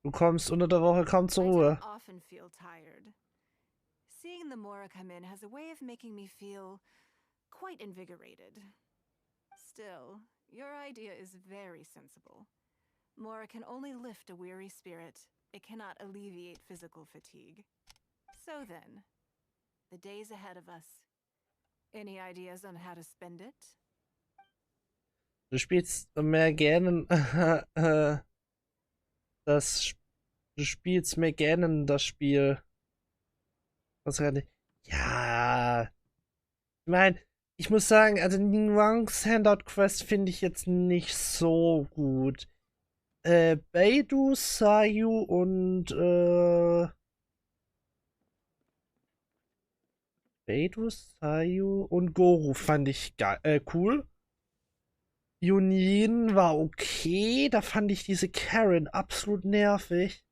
Du kommst unter der Woche kaum zur I Ruhe. don't often feel tired. Seeing the Mora come in has a way of making me feel quite invigorated. Still, your idea is very sensible. Mora can only lift a weary spirit. It cannot alleviate physical fatigue. So then, the days ahead of us. Any ideas on how to spend it? Du spielst mehr gerne das. Du spielst mehr gerne das Spiel. Was gerade? Ja. Ich meine, ich muss sagen, also Ningguangs Hangout Quest finde ich jetzt nicht so gut. Beidou, Sayu und Beidou, Sayu und Goru fand ich cool. Junin war okay, da fand ich diese Karen absolut nervig.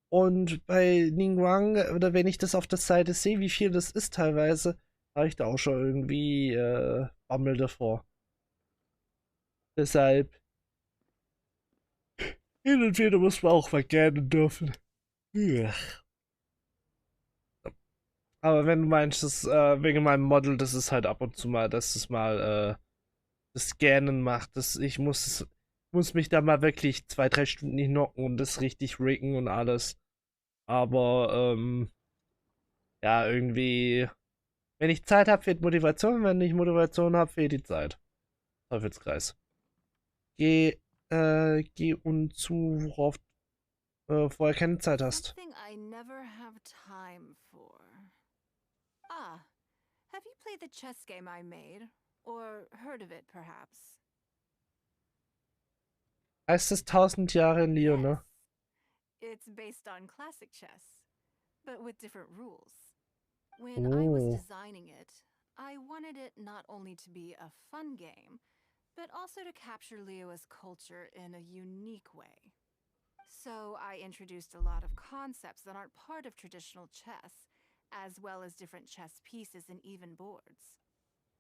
Und bei Ningguang, oder wenn ich das auf der Seite sehe, wie viel das ist teilweise, habe ich da auch schon irgendwie Bammel davor. Deshalb, hin und wieder muss man auch mal gerne dürfen. Ja. Aber wenn du meinst, dass wegen meinem Model, das ist halt ab und zu mal, dass es mal das Scannen macht. Ich muss mich da mal wirklich 2-3 Stunden hinhocken und das richtig riggen und alles. Aber ja, irgendwie, wenn ich Zeit habe, fehlt Motivation. Wenn ich Motivation habe, fehlt die Zeit. Teufelskreis. Geh und zu, worauf vorher keine Zeit hast. Something I never have time for. Ah, have you played the chess game I made? Or heard of it, perhaps? Heißt es 1000 Jahre in Lyon, ne? It's based on classic chess, but with different rules. When I was designing it, I wanted it not only to be a fun game, but also to capture Liyue's culture in a unique way. So I introduced a lot of concepts that aren't part of traditional chess, as well as different chess pieces and even boards.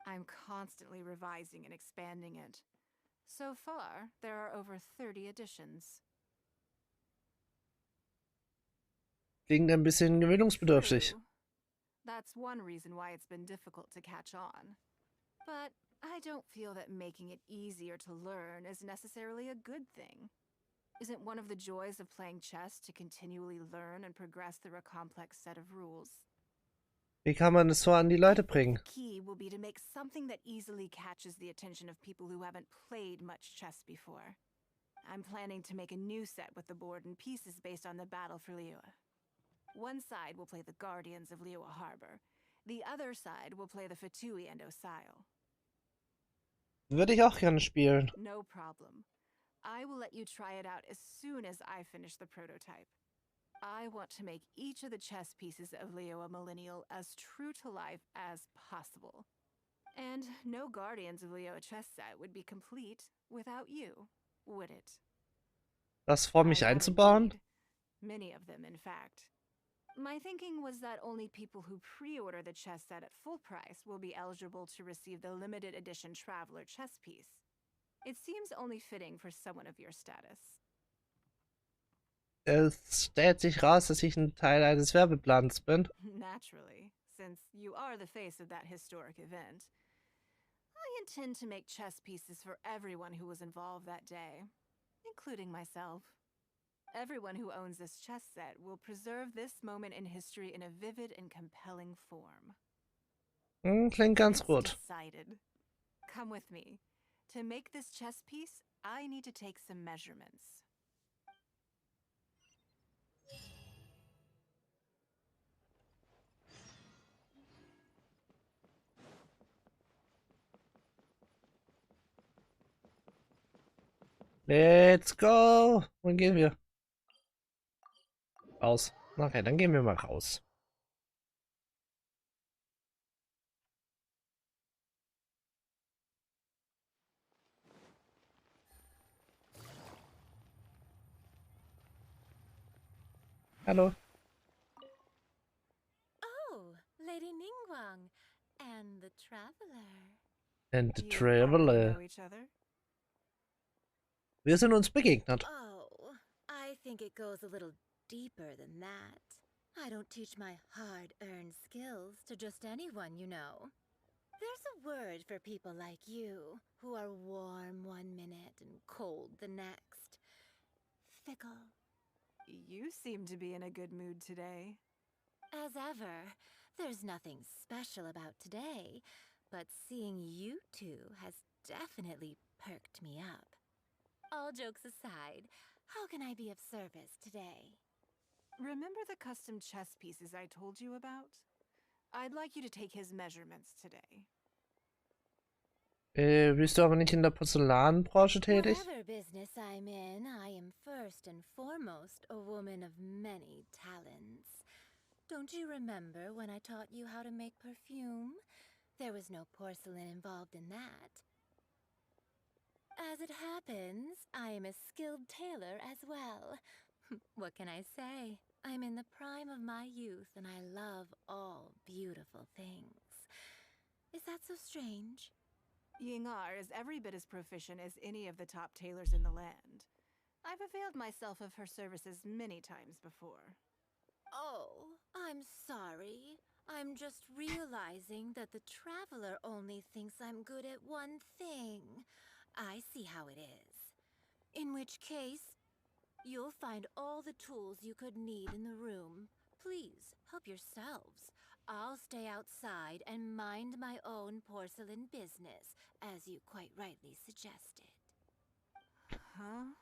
I'm constantly revising and expanding it. So far, there are over 30 editions. Klingt ein bisschen gewöhnungsbedürftig. True. That's one reason why it's been difficult to catch on. But I don't feel that making it easier to learn is necessarily a good thing. Isn't one of the joys of playing chess to continually learn and progress through a complex set of rules? Wie kann man es so an die Leute bringen? The key will be to make something that easily catches the attention of people who haven't played much chess before. I'm planning to make a new set with the board and pieces based on the battle for Liyue. One side will play the Guardians of Liyue Harbor. The other side will play the Fatui and Osile. Würde ich auch gerne spielen. No problem. I will let you try it out as soon as I finish the prototype. I want to make each of the chess pieces of Liyue Millennial as true to life as possible. And no Guardians of Liyue chess set would be complete without you, would it? Das vor mich I have einzubauen? indeed. Many of them, in fact. My thinking was that only people who pre-order the chess set at full price will be eligible to receive the limited edition Traveler chess piece. It seems only fitting for someone of your status. Es stellt sich raus, dass ich ein Teil eines Werbeplans bin. Naturally, since you are the face of that historic event. I intend to make chess pieces for everyone who was involved that day, including myself. Everyone who owns this chess set will preserve this moment in history in a vivid and compelling form. Klingt ganz It's gut. decided. Come with me. To make this chess piece, I need to take some measurements. Let's go! Wohin gehen wir? Raus. Okay, dann gehen wir mal raus. Hallo. Oh, Lady Ningguang and the Traveler. And the You Traveler. already know each other? Wir sind uns begegnet. Oh, I think it goes a little deeper than that. I don't teach my hard-earned skills to just anyone, you know. There's a word for people like you, who are warm one minute and cold the next. Fickle. You seem to be in a good mood today. As ever, there's nothing special about today, but seeing you two has definitely perked me up. All jokes aside, how can I be of service today? Remember the custom chess pieces I told you about? I'd like you to take his measurements today. Bist du aber nicht in der Porzellanbranche tätig? Whatever business I'm in, I am first and foremost a woman of many talents. Don't you remember when I taught you how to make perfume? There was no porcelain involved in that. As it happens, I am a skilled tailor as well. What can I say? I'm in the prime of my youth and I love all beautiful things. Is that so strange? Yingar is every bit as proficient as any of the top tailors in the land. I've availed myself of her services many times before. Oh, I'm sorry. I'm just realizing that the Traveler only thinks I'm good at one thing. I see how it is. In which case, you'll find all the tools you could need in the room. Please, help yourselves. I'll stay outside and mind my own porcelain business, as you quite rightly suggested. Huh?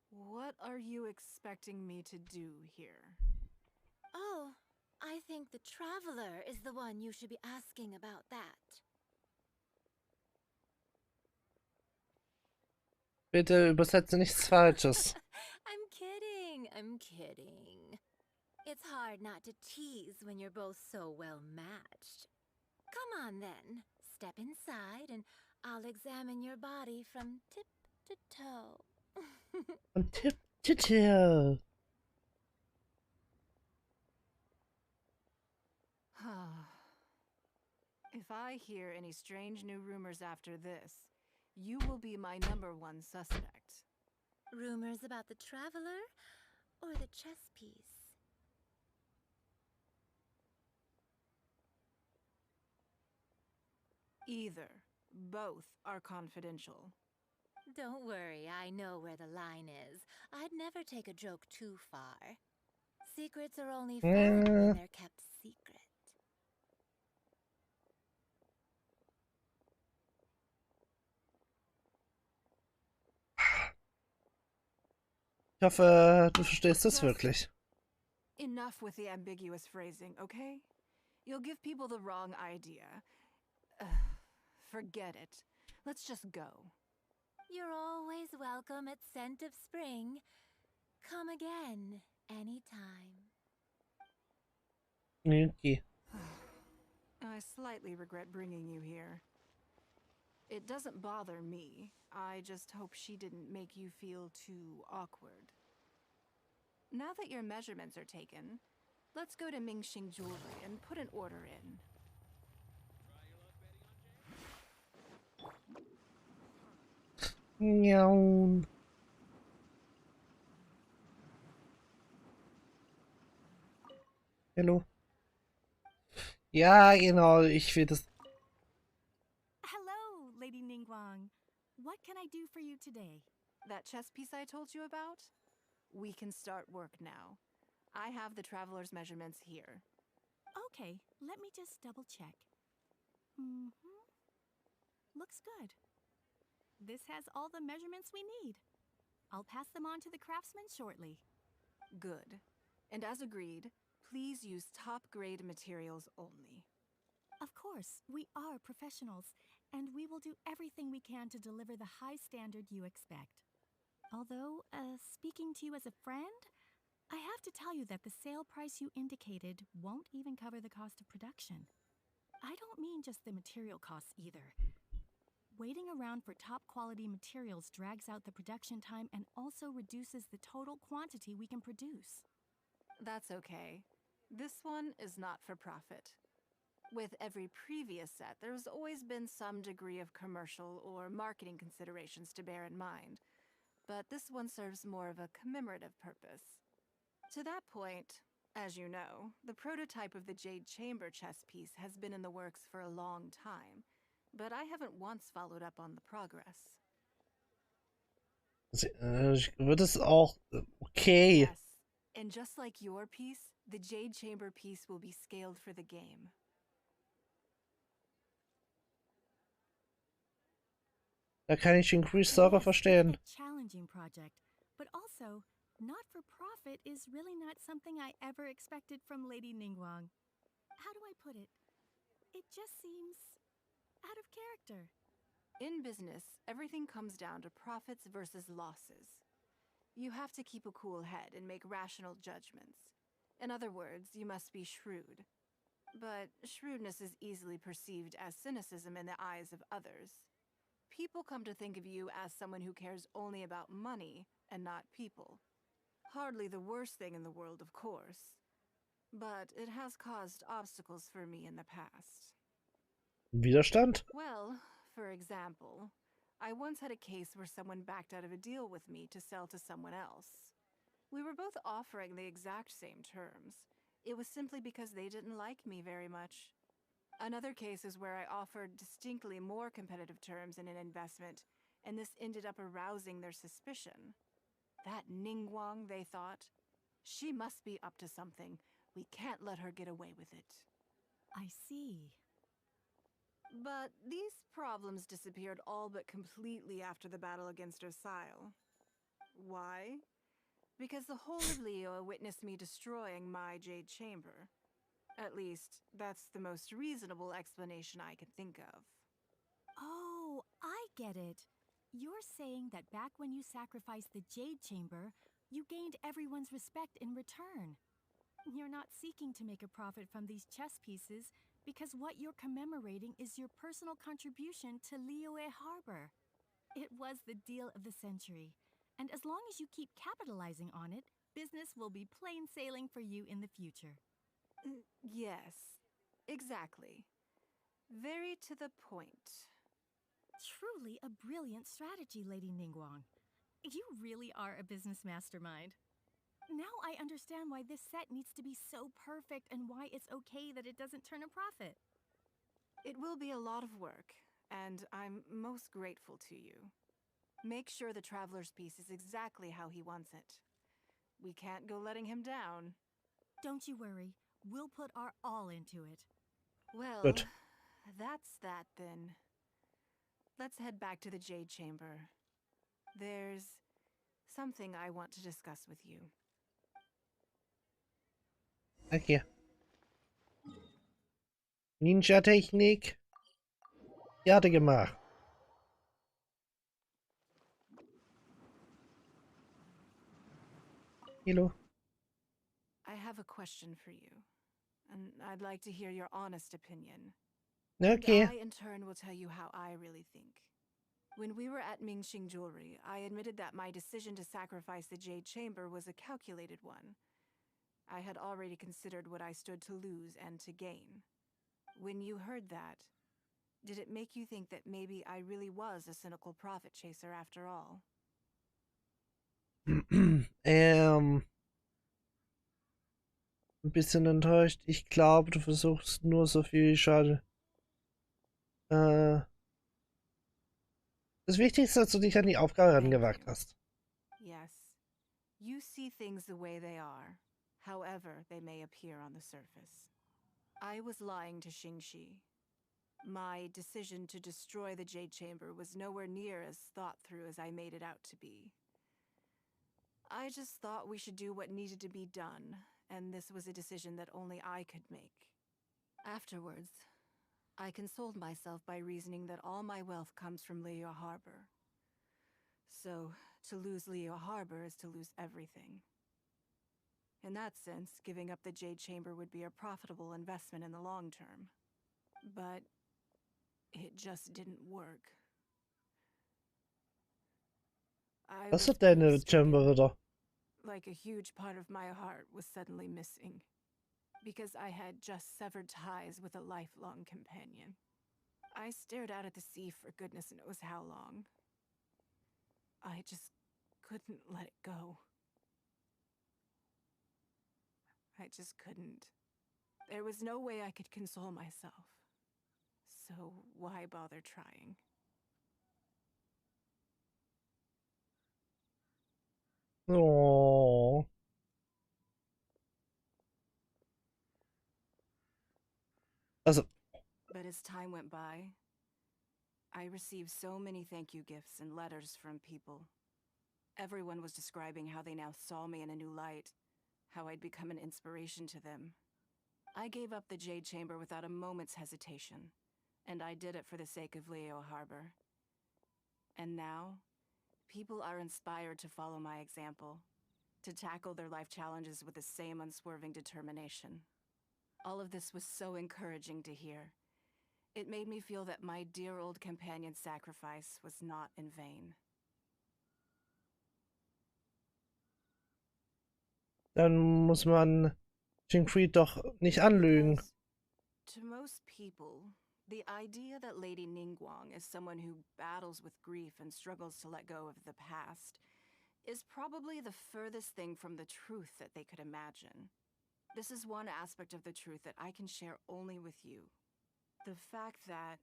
What are you expecting me to do here? Oh, I think the Traveler is the one you should be asking about that. Bitte übersetze nichts Falsches. I'm kidding. It's hard not to tease when you're both so well matched. Come on then, step inside and I'll examine your body from tip to toe. Von Tipp to Toe. If I hear any strange new rumors after this, you will be my #1 suspect. Rumors about the Traveler or the chess piece? Either. Both are confidential. Don't worry, I know where the line is. I'd never take a joke too far. Secrets are only fun when they're kept secret. Ich hoffe, du verstehst das Just wirklich. enough with the ambiguous phrasing, okay? You'll give people the wrong idea. Forget it. Let's just go. You're always welcome at Scent of Spring. Come again, anytime. Okay. I slightly regret bringing you here. It doesn't bother me. I just hope she didn't make you feel too awkward. Now that your measurements are taken, let's go to Mingxing Jewelry and put an order in. Miau. Hallo. Ja, genau, ich will das. Hello, Lady Ningguang. What can I do for you today? That chess piece I told you about? We can start work now. I have the traveler's measurements here. Okay, let me just double check. Looks good. This has all the measurements we need. I'll pass them on to the craftsman shortly. Good. And as agreed, please use top-grade materials only. Of course, we are professionals, and we will do everything we can to deliver the high standard you expect. Although, speaking to you as a friend, I have to tell you that the sale price you indicated won't even cover the cost of production. I don't mean just the material costs either. Waiting around for top quality materials drags out the production time and also reduces the total quantity we can produce. That's okay. This one is not for profit. With every previous set, there's always been some degree of commercial or marketing considerations to bear in mind, but this one serves more of a commemorative purpose. To that point, as you know, the prototype of the Jade Chamber chess piece has been in the works for a long time, but I haven't once followed up on the progress. Wird es auch okay. Yes, and just like your piece, the Jade Chamber piece will be scaled for the game. Da kann ich den Grease Yes, sogar verstehen. it's a challenging project, but also, not for profit is really not something I ever expected from Lady Ningguang. How do I put it? It just seems out of character. In business, everything comes down to profits versus losses. You have to keep a cool head and make rational judgments. In other words, you must be shrewd. But shrewdness is easily perceived as cynicism in the eyes of others. People come to think of you as someone who cares only about money and not people. Hardly the worst thing in the world, of course. But it has caused obstacles for me in the past. Widerstand? Well, for example, I once had a case where someone backed out of a deal with me to sell to someone else. We were both offering the exact same terms. It was simply because they didn't like me very much. Another case is where I offered distinctly more competitive terms in an investment, and this ended up arousing their suspicion. That Ningguang, they thought. She must be up to something. We can't let her get away with it. I see. But these problems disappeared all but completely after the battle against Osile. Why? Because the whole of Liyue witnessed me destroying my Jade Chamber. At least, that's the most reasonable explanation I can think of. Oh, I get it. You're saying that back when you sacrificed the Jade Chamber, you gained everyone's respect in return. You're not seeking to make a profit from these chess pieces because what you're commemorating is your personal contribution to Liyue Harbor. It was the deal of the century, and as long as you keep capitalizing on it, business will be plain sailing for you in the future. Yes, exactly. Very to the point. Truly a brilliant strategy, Lady Ningguang. You really are a business mastermind. Now I understand why this set needs to be so perfect and why it's okay that it doesn't turn a profit. It will be a lot of work, and I'm most grateful to you. Make sure the traveler's piece is exactly how he wants it. We can't go letting him down. Don't you worry. We'll put our all into it. Well, Good. that's that then. Let's head back to the Jade Chamber. There's Something I want to discuss with you. Okay. Ninja-Technik. Ja, gemacht. Hello. I have a question for you, and I'd like to hear your honest opinion. Okay. And I, in turn, will tell you how I really think. When we were at Mingxing Jewelry, I admitted that my decision to sacrifice the Jade Chamber was a calculated one. I had already considered what I stood to lose and to gain. When you heard that, did it make you think that maybe I really was a cynical profit chaser after all? Ein bisschen enttäuscht. Ich glaube, du versuchst nur so viel Schade. Das Wichtigste, dass du dich an die Aufgabe herangewagt hast. Yes. You see things the way they are, however they may appear on the surface. I was lying to Xingxi. My decision to destroy the Jade Chamber was nowhere near as thought through as I made it out to be. I just thought we should do what needed to be done, and this was a decision that only I could make. Afterwards, I consoled myself by reasoning that all my wealth comes from Liyue Harbor. So, to lose Liyue Harbor is to lose everything. In that sense, giving up the Jade Chamber would be a profitable investment in the long term. But it just didn't work. Was hat deine grief-stricken. Chamber wieder? Like a huge part of my heart was suddenly missing. Because I had just severed ties with a lifelong companion. I stared out at the sea for goodness knows how long. I just couldn't let it go. I just couldn't. There was no way I could console myself. So why bother trying? Oh. Also, But as time went by, I received so many thank you gifts and letters from people. Everyone was describing how they now saw me in a new light, how I'd become an inspiration to them. I gave up the Jade Chamber without a moment's hesitation, and I did it for the sake of Liyue Harbor. And now, people are inspired to follow my example, to tackle their life challenges with the same unswerving determination. All of this was so encouraging to hear. It made me feel that my dear old companion's sacrifice was not in vain. dann muss man Jingfried doch nicht anlügen. Because to most people, the idea that Lady Ningguang is someone who battles with grief and struggles to let go of the past is probably the furthest thing from the truth that they could imagine. This is one aspect of the truth that I can share only with you. The fact that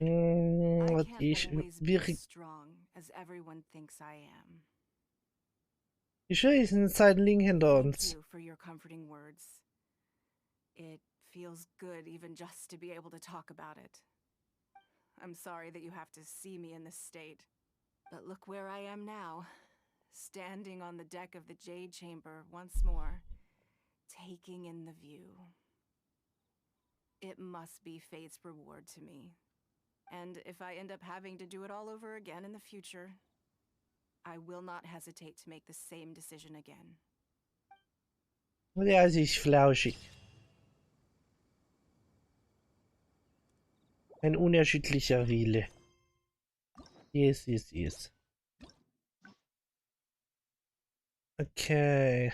I can't always be as strong as everyone thinks I am. Die schwierigsten Zeiten liegen hinter uns. Thank you for your comforting words. It feels good even just to be able to talk about it. I'm sorry that you have to see me in this state. But look where I am now, standing on the deck of the Jade Chamber once more, taking in the view. It must be fate's reward to me. And if I end up having to do it all over again in the future, I will not hesitate to make the same decision again. Ja, sie ist flauschig. Ein unerschütterlicher Wille. Yes, yes, yes. Okay.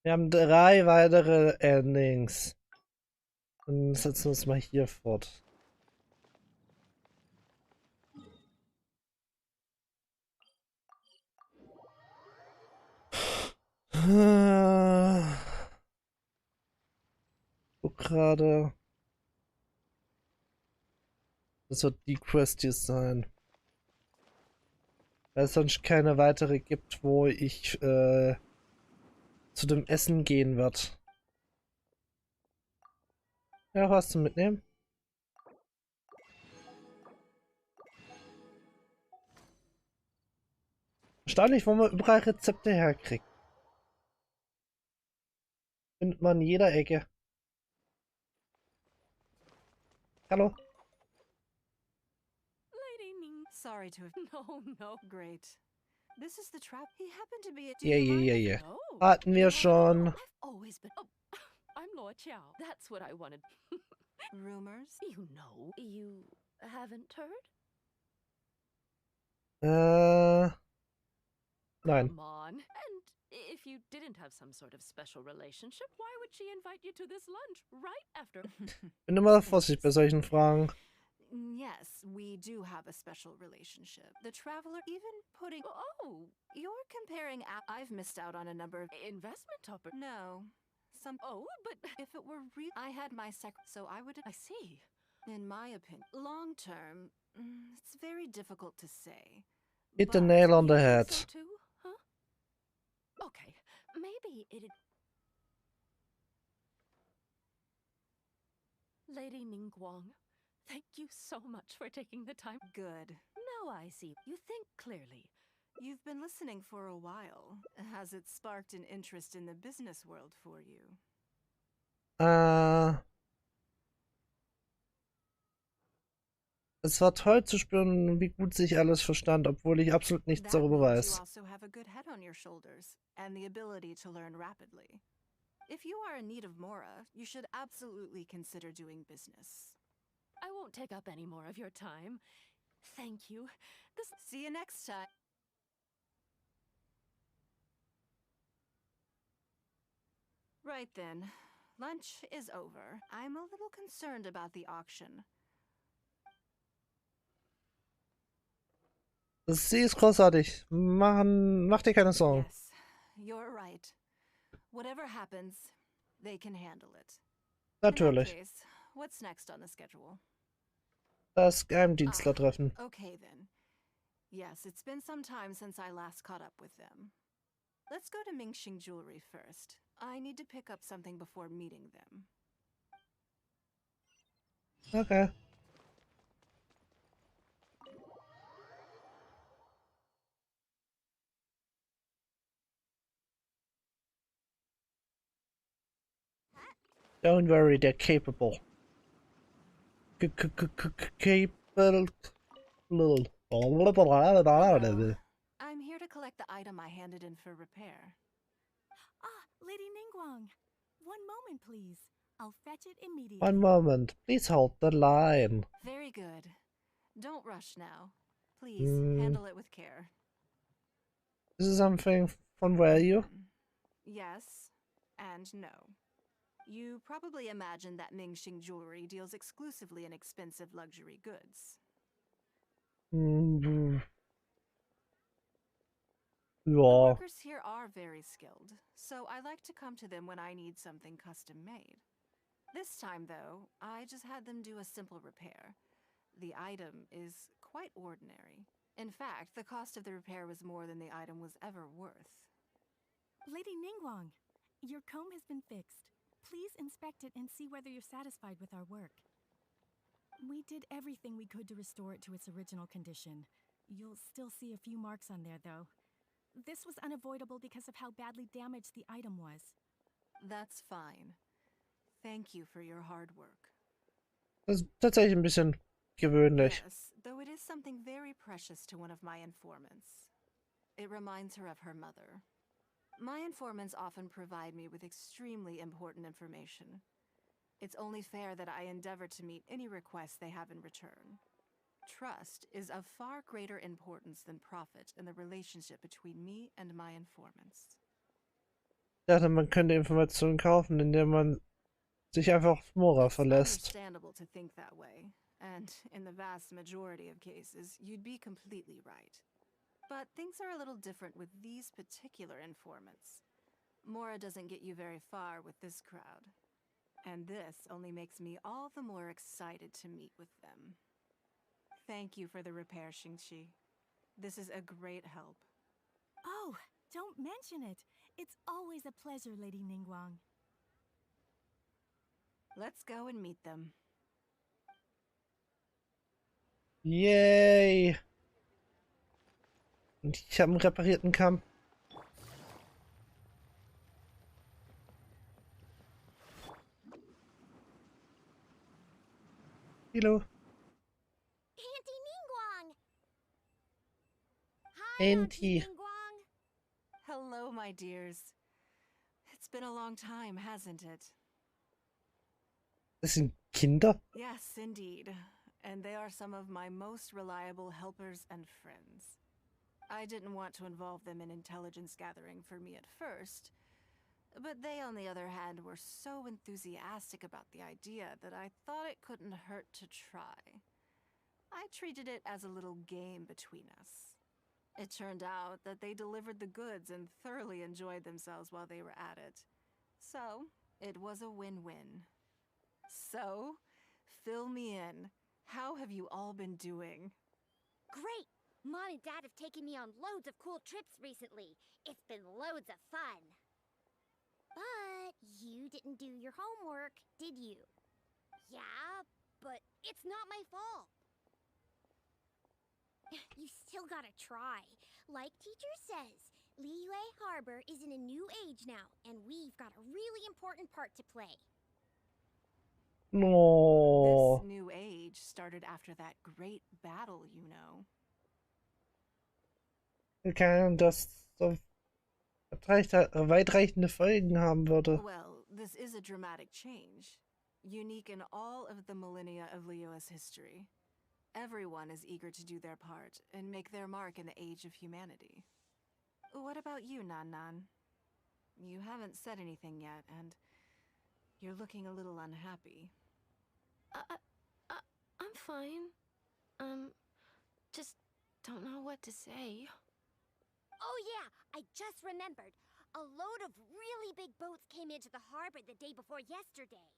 Wir haben 3 weitere Endings. Dann setzen wir uns mal hier fort. Guck gerade. Das wird die Quest hier sein. Weil es sonst keine weitere gibt, wo ich zu dem Essen gehen wird. Ja, was zum Mitnehmen? Erstaunlich, wo man überall Rezepte herkriegt. Findet man in jeder Ecke. Hallo? Lady Ning. Sorry to have. No. Great. This is the trap. He happened to be a. Yeah. No. Hatten wir Not at schon. all. I've always been. Oh, I'm Lord Xiao. That's what I wanted. Rumors? You know, you haven't heard? Nein. Come on. And if you didn't have some sort of special relationship, why would she invite you to this lunch right after? Bin immer vorsichtig bei solchen Fragen. Yes, we do have a special relationship. The traveler even putting. Oh, You're comparing. I've missed out on a number of. investment opportunities. No. Some. Oh, but If it were real. I had my so I would. I see. In my opinion. Long term, it's very difficult to say. Hit the But nail on the You think head. so too, huh? Okay, maybe it'd. Lady Ningguang, thank you so much for taking the time. Good. Now I see. You think clearly. You've been listening for a while. Has it sparked an interest in the business world for you? Es war toll zu spüren, wie gut sich alles verstand, obwohl ich absolut nichts That darüber means weiß. you also have a good head on your shoulders and the ability to learn rapidly. If you are in need of Mora, you should absolutely consider doing business. I won't take up any more of your time. Thank you. See you next time. Right then. Lunch is over. I'm a little concerned about the auction. Sie ist großartig. Mach dir keine Sorgen. Yes, you're right. Whatever happens, they can handle it. In Natürlich. that case, what's next on the schedule? Das Geheimdienstlertreffen. Okay then. Yes, it's been some time since I last caught up with them. Let's go to Mingxing Jewelry first. I need to pick up something before meeting them. Okay. Don't worry, they're capable. Capable. Hello. I'm here to collect the item I handed in for repair. Ah, Lady Ningguang. One moment, please. I'll fetch it immediately. One moment, please hold the line. Very good. Don't rush now. Please, handle it with care. This is something from value. Yes and no. You probably imagine that Mingxing Jewelry deals exclusively in expensive luxury goods. The Ja. workers here are very skilled, so I like to come to them when I need something custom made. This time, though, I just had them do a simple repair. The item is quite ordinary. In fact, the cost of the repair was more than the item was ever worth. Lady Ningguang, your comb has been fixed. Please inspect it and see whether you're satisfied with our work. We did everything we could to restore it to its original condition. You'll still see a few marks on there, though. This was unavoidable because of how badly damaged the item was. That's fine. Thank you for your hard work. Das ist tatsächlich ein bisschen gewöhnlich. Yes, though it is something very precious to one of my informants. It reminds her of her mother. My informants often provide me with extremely important information. It's only fair that I endeavor to meet any requests they have in return. Trust is of far greater importance than profit in the relationship between me and my informants. Ich dachte, man könnte Informationen kaufen, indem man sich einfach auf Mora It's verlässt. understandable to think that way, and in the vast majority of cases, you'd be completely right. But things are a little different with these particular informants. Mora doesn't get you very far with this crowd. And this only makes me all the more excited to meet with them. Thank you for the repair, Xingqi. This is a great help. Oh, don't mention it. It's always a pleasure, Lady Ningguang. Let's go and meet them. Yay! Und ich habe einen reparierten Kamm. Hallo. Auntie Ningguang! Hi, Auntie Auntie. Ningguang. Hello, my dears. It's been a long time, hasn't it? Das sind Kinder? Yes, indeed. And they are some of my most reliable helpers and friends. I didn't want to involve them in intelligence gathering for me at first, but they, on the other hand, were so enthusiastic about the idea that I thought it couldn't hurt to try. I treated it as a little game between us. It turned out that they delivered the goods and thoroughly enjoyed themselves while they were at it. So, it was a win-win. So, fill me in. How have you all been doing? Great! Mom and Dad have taken me on loads of cool trips recently. It's been loads of fun. But you didn't do your homework, did you? Yeah, but it's not my fault. You still gotta try. Like teacher says, Liyue Harbor is in a new age now, and we've got a really important part to play. No. This new age started after that great battle, you know. Kann das so weitreichende Folgen haben würde. Well, this is a dramatic change, unique in all of the millennia of Liyue's history. Everyone is eager to do their part and make their mark in the age of humanity. What about you, Nan? You haven't said anything yet, and you're looking a little unhappy. I'm fine. Just don't know what to say. Oh yeah, I just remembered. A load of really big boats came into the harbor the day before yesterday.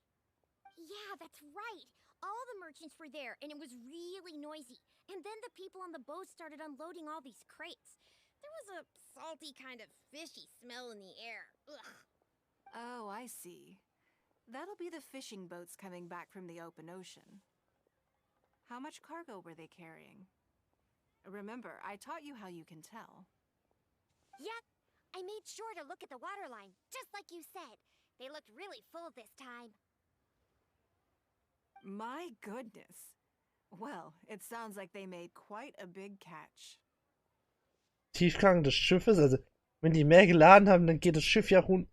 Yeah, that's right. All the merchants were there, and it was really noisy. And then the people on the boat started unloading all these crates. There was a salty kind of fishy smell in the air. Ugh. Oh, I see. That'll be the fishing boats coming back from the open ocean. How much cargo were they carrying? Remember, I taught you how you can tell. Yep, I made sure to look at the waterline, just like you said. They looked really full this time. My goodness. Well, it sounds like they made quite a big catch. Tiefgang des Schiffes, also wenn die mehr geladen haben, dann geht das Schiff ja runter.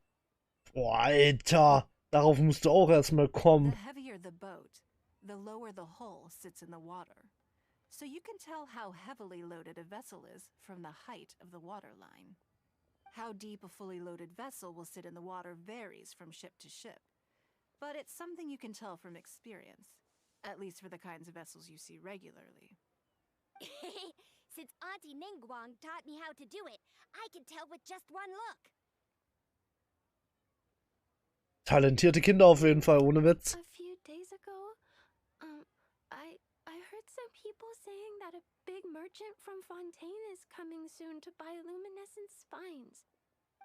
Boah, Alter, darauf musst du auch erstmal kommen. The heavier the boat, the lower the hull sits in the water. So you can tell how heavily loaded a vessel is from the height of the waterline. How deep a fully loaded vessel will sit in the water varies from ship to ship, but it's something you can tell from experience, at least for the kinds of vessels you see regularly. Since Auntie Ningguang taught me how to do it, I can tell with just one look. Talentierte Kinder auf jeden Fall, ohne Witz. A few days ago, I heard some people saying that a big merchant from Fontaine is coming soon to buy luminescent spines.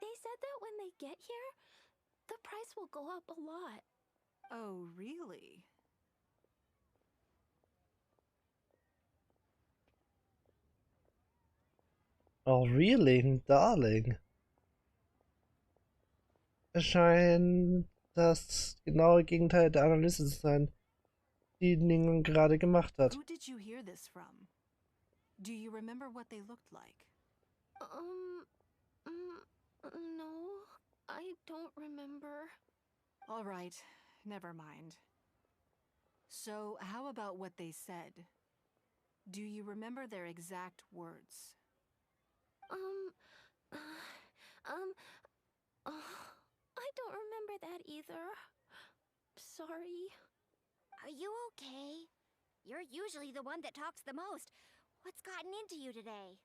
They said that when they get here, the price will go up a lot. Oh, really? Oh, really, darling? Es scheint das genaue Gegenteil der Analyse zu sein, die Ningguang gerade gemacht hat. Who did you hear this from? Do you remember what they looked like? No, I don't remember. All right, never mind. So, how about what they said? Do you remember their exact words? I don't remember that either. Sorry. Are you okay? You're usually the one that talks the most. What's gotten into you today?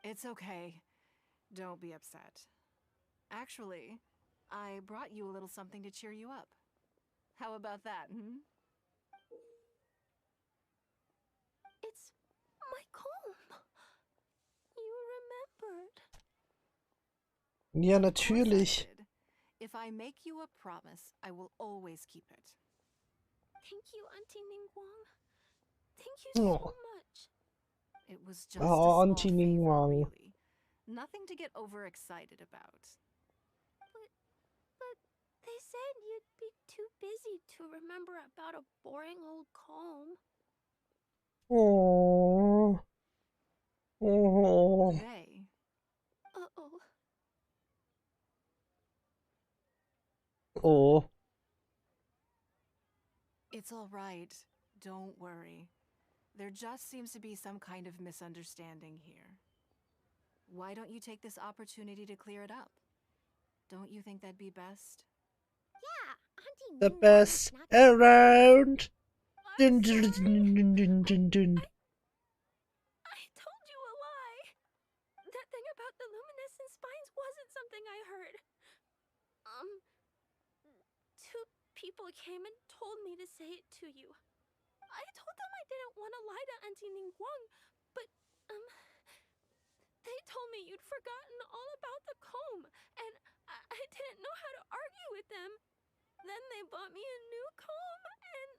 It's okay. Don't be upset. Actually, I brought you a little something to cheer you up. How about that, hmm? It's my comb. You remembered. Ja, Of course I natürlich. did. If I make you a promise, I will always keep it. Thank you, Auntie Ningguang. Thank you so Oh. much. It was just Oh, a small Auntie favor, Ningguang. really. Nothing to get overexcited about. But they said you'd be too busy to remember about a boring old comb. Oh. Oh. They. Uh-oh. Oh. It's all right. Don't worry. There just seems to be some kind of misunderstanding here. Why don't you take this opportunity to clear it up? Don't you think that'd be best? Yeah, Auntie The Ningguang best is not gonna- around. I'm Dun, dun, sorry. dun, dun, dun, dun, dun. I told you a lie. That thing about the luminescent spines wasn't something I heard. Two people came and told me to say it to you. I told them I didn't want to lie to Auntie Ningguang, but, they told me you'd forgotten all about the comb, and I didn't know how to argue with them. Then they bought me a new comb, and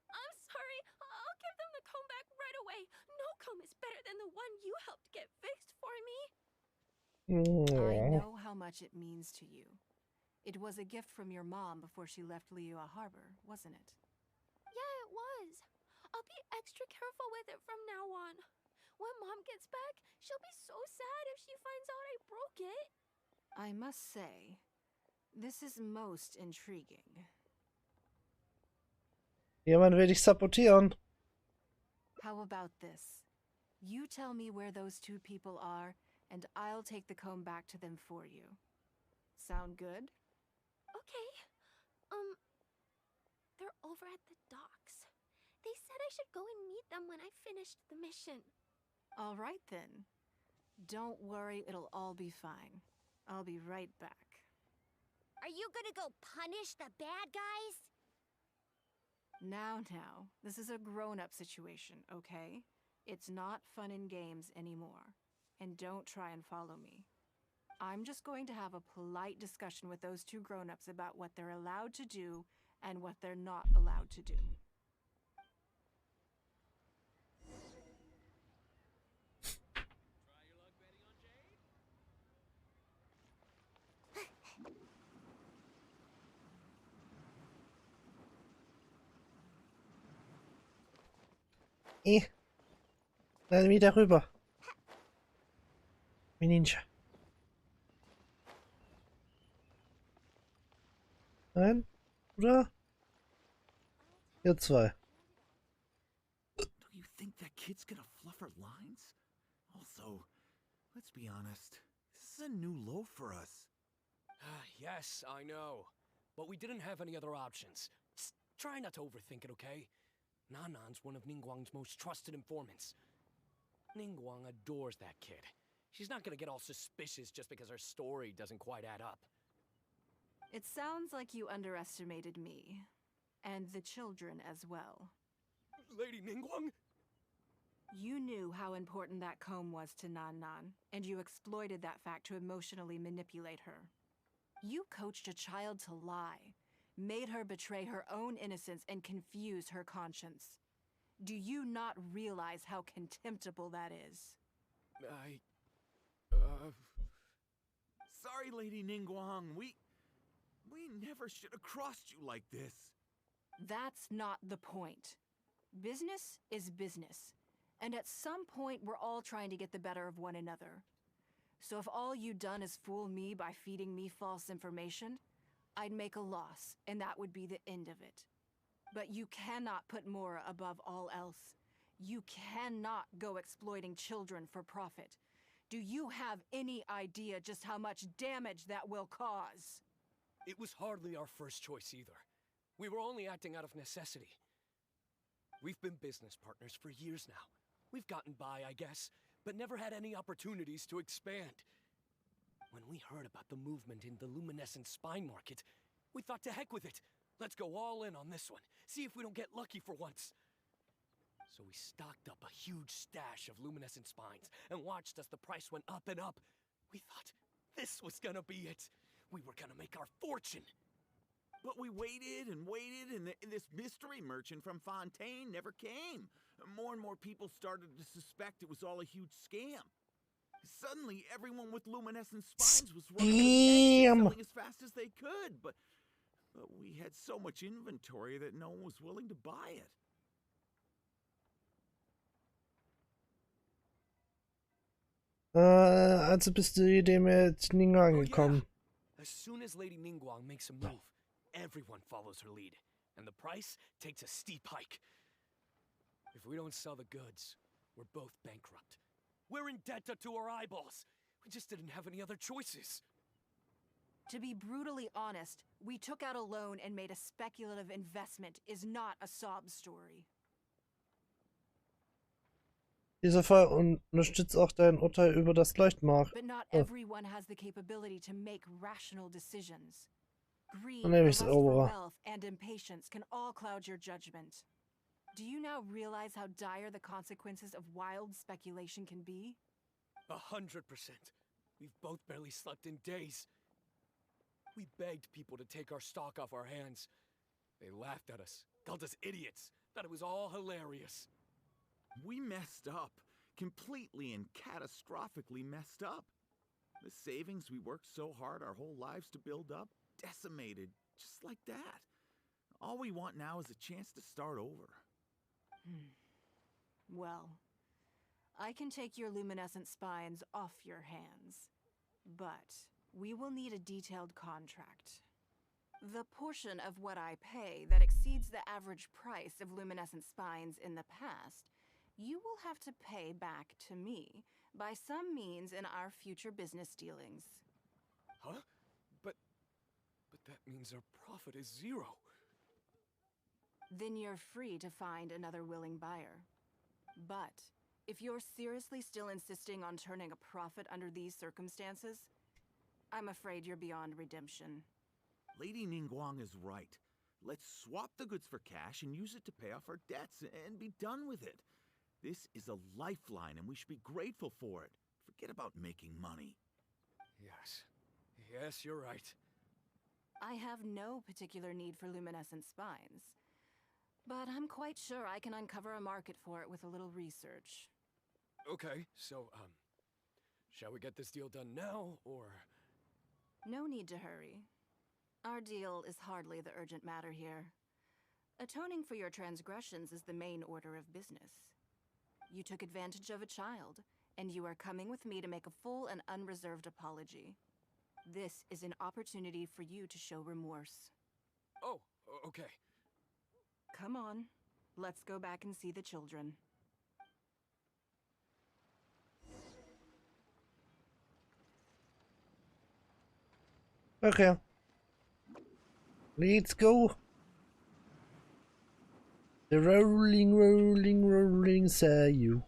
I'm sorry. I'll give them the comb back right away. No comb is better than the one you helped get fixed for me. I Oh. know how much it means to you. It was a gift from your mom before she left Liyue Harbor, wasn't it? Yeah, it was. I'll be extra careful with it from now on. When Mom gets back, she'll be so sad if she finds out I broke it. I must say, this is most intriguing. Jemand will dich sabotieren. How about this? You tell me where those two people are, and I'll take the comb back to them for you. Sound good? Okay. They're over at the docks. They said I should go and meet them when I finished the mission. All right then. Don't worry, it'll all be fine. I'll be right back. Are you gonna go punish the bad guys? Now, this is a grown-up situation, okay? It's not fun and games anymore. And don't try and follow me. I'm just going to have a polite discussion with those two grown-ups about what they're allowed to do and what they're not allowed to do. Dann wieder rüber. Wie Ninja. Nein? Oder? Ihr zwei. Do you think that kid's gonna fluff her lines? Also, let's be honest, this is a new low for us. Yes, I know. But we didn't have any other options. Just try not to overthink it, okay? Nanan's one of Ningguang's most trusted informants. Ningguang adores that kid. She's not gonna get all suspicious just because her story doesn't quite add up. It sounds like you underestimated me. And the children as well. Lady Ningguang? You knew how important that comb was to Nan, and you exploited that fact to emotionally manipulate her. You coached a child to lie, made her betray her own innocence and confuse her conscience. Do you not realize how contemptible that is? Sorry, Lady Ningguang. We never should have crossed you like this. That's not the point. Business is business. And at some point, we're all trying to get the better of one another. So if all you've done is fool me by feeding me false information, I'd make a loss, and that would be the end of it. But you cannot put Mora above all else. You cannot go exploiting children for profit. Do you have any idea just how much damage that will cause? It was hardly our first choice either. We were only acting out of necessity. We've been business partners for years now. We've gotten by, I guess, but never had any opportunities to expand. When we heard about the movement in the luminescent spine market, we thought to heck with it. Let's go all in on this one. See if we don't get lucky for once. So we stocked up a huge stash of luminescent spines and watched as the price went up and up. We thought this was gonna be it. We were gonna make our fortune. But we waited and waited, and this mystery merchant from Fontaine never came. More and more people started to suspect it was all a huge scam. Suddenly, everyone with luminescent spines was running to the exit, selling as fast as they could, but we had so much inventory that no one was willing to buy it. Also bist du die Idee mit Ningguang gekommen. As soon as Lady Ningguang makes a move, everyone follows her lead, and the price takes a steep hike. If we don't sell the goods, we're both bankrupt. We're in debt to our eyeballs. We just didn't have any other choices. To be brutally honest, we took out a loan and made a speculative investment is not a sob story. Dieser Fall unterstützt auch dein Urteil über das Leuchtmark. But not everyone has the capability to make rational decisions. Greed, Dann nehme the ich's lust for over. wealth, and impatience can all cloud your judgment. Do you now realize how dire the consequences of wild speculation can be? 100%. We've both barely slept in days. We begged people to take our stock off our hands. They laughed at us, called us idiots, thought it was all hilarious. We messed up. Completely and catastrophically messed up. The savings we worked so hard our whole lives to build up, decimated, just like that. All we want now is a chance to start over. Well, I can take your luminescent spines off your hands, but we will need a detailed contract. The portion of what I pay that exceeds the average price of luminescent spines in the past, you will have to pay back to me by some means in our future business dealings. Huh? But that means our profit is 0. Then you're free to find another willing buyer. But if you're seriously still insisting on turning a profit under these circumstances, I'm afraid you're beyond redemption. Lady Ningguang is right. Let's swap the goods for cash and use it to pay off our debts and be done with it. This is a lifeline and we should be grateful for it. Forget about making money. Yes, you're right. I have no particular need for luminescent spines, but I'm quite sure I can uncover a market for it with a little research. Okay, so, shall we get this deal done now, or...? No need to hurry. Our deal is hardly the urgent matter here. Atoning for your transgressions is the main order of business. You took advantage of a child, and you are coming with me to make a full and unreserved apology. This is an opportunity for you to show remorse. Oh, okay. Come on, let's go back and see the children. Okay. Let's go. The rolling, rolling, rolling say you.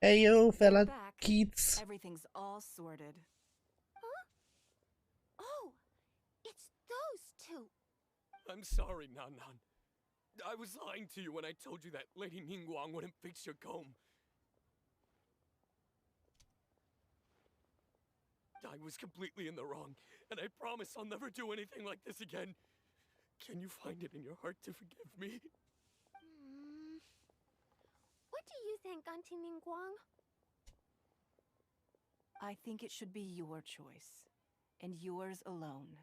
Hey yo, fella kids. Everything's all sorted. Huh? Oh, it's those two. I'm sorry, Nan Nan. I was lying to you when I told you that Lady Ningguang wouldn't fix your comb. I was completely in the wrong, and I promise I'll never do anything like this again. Can you find it in your heart to forgive me? What do you think, Auntie Ningguang? I think it should be your choice, and yours alone.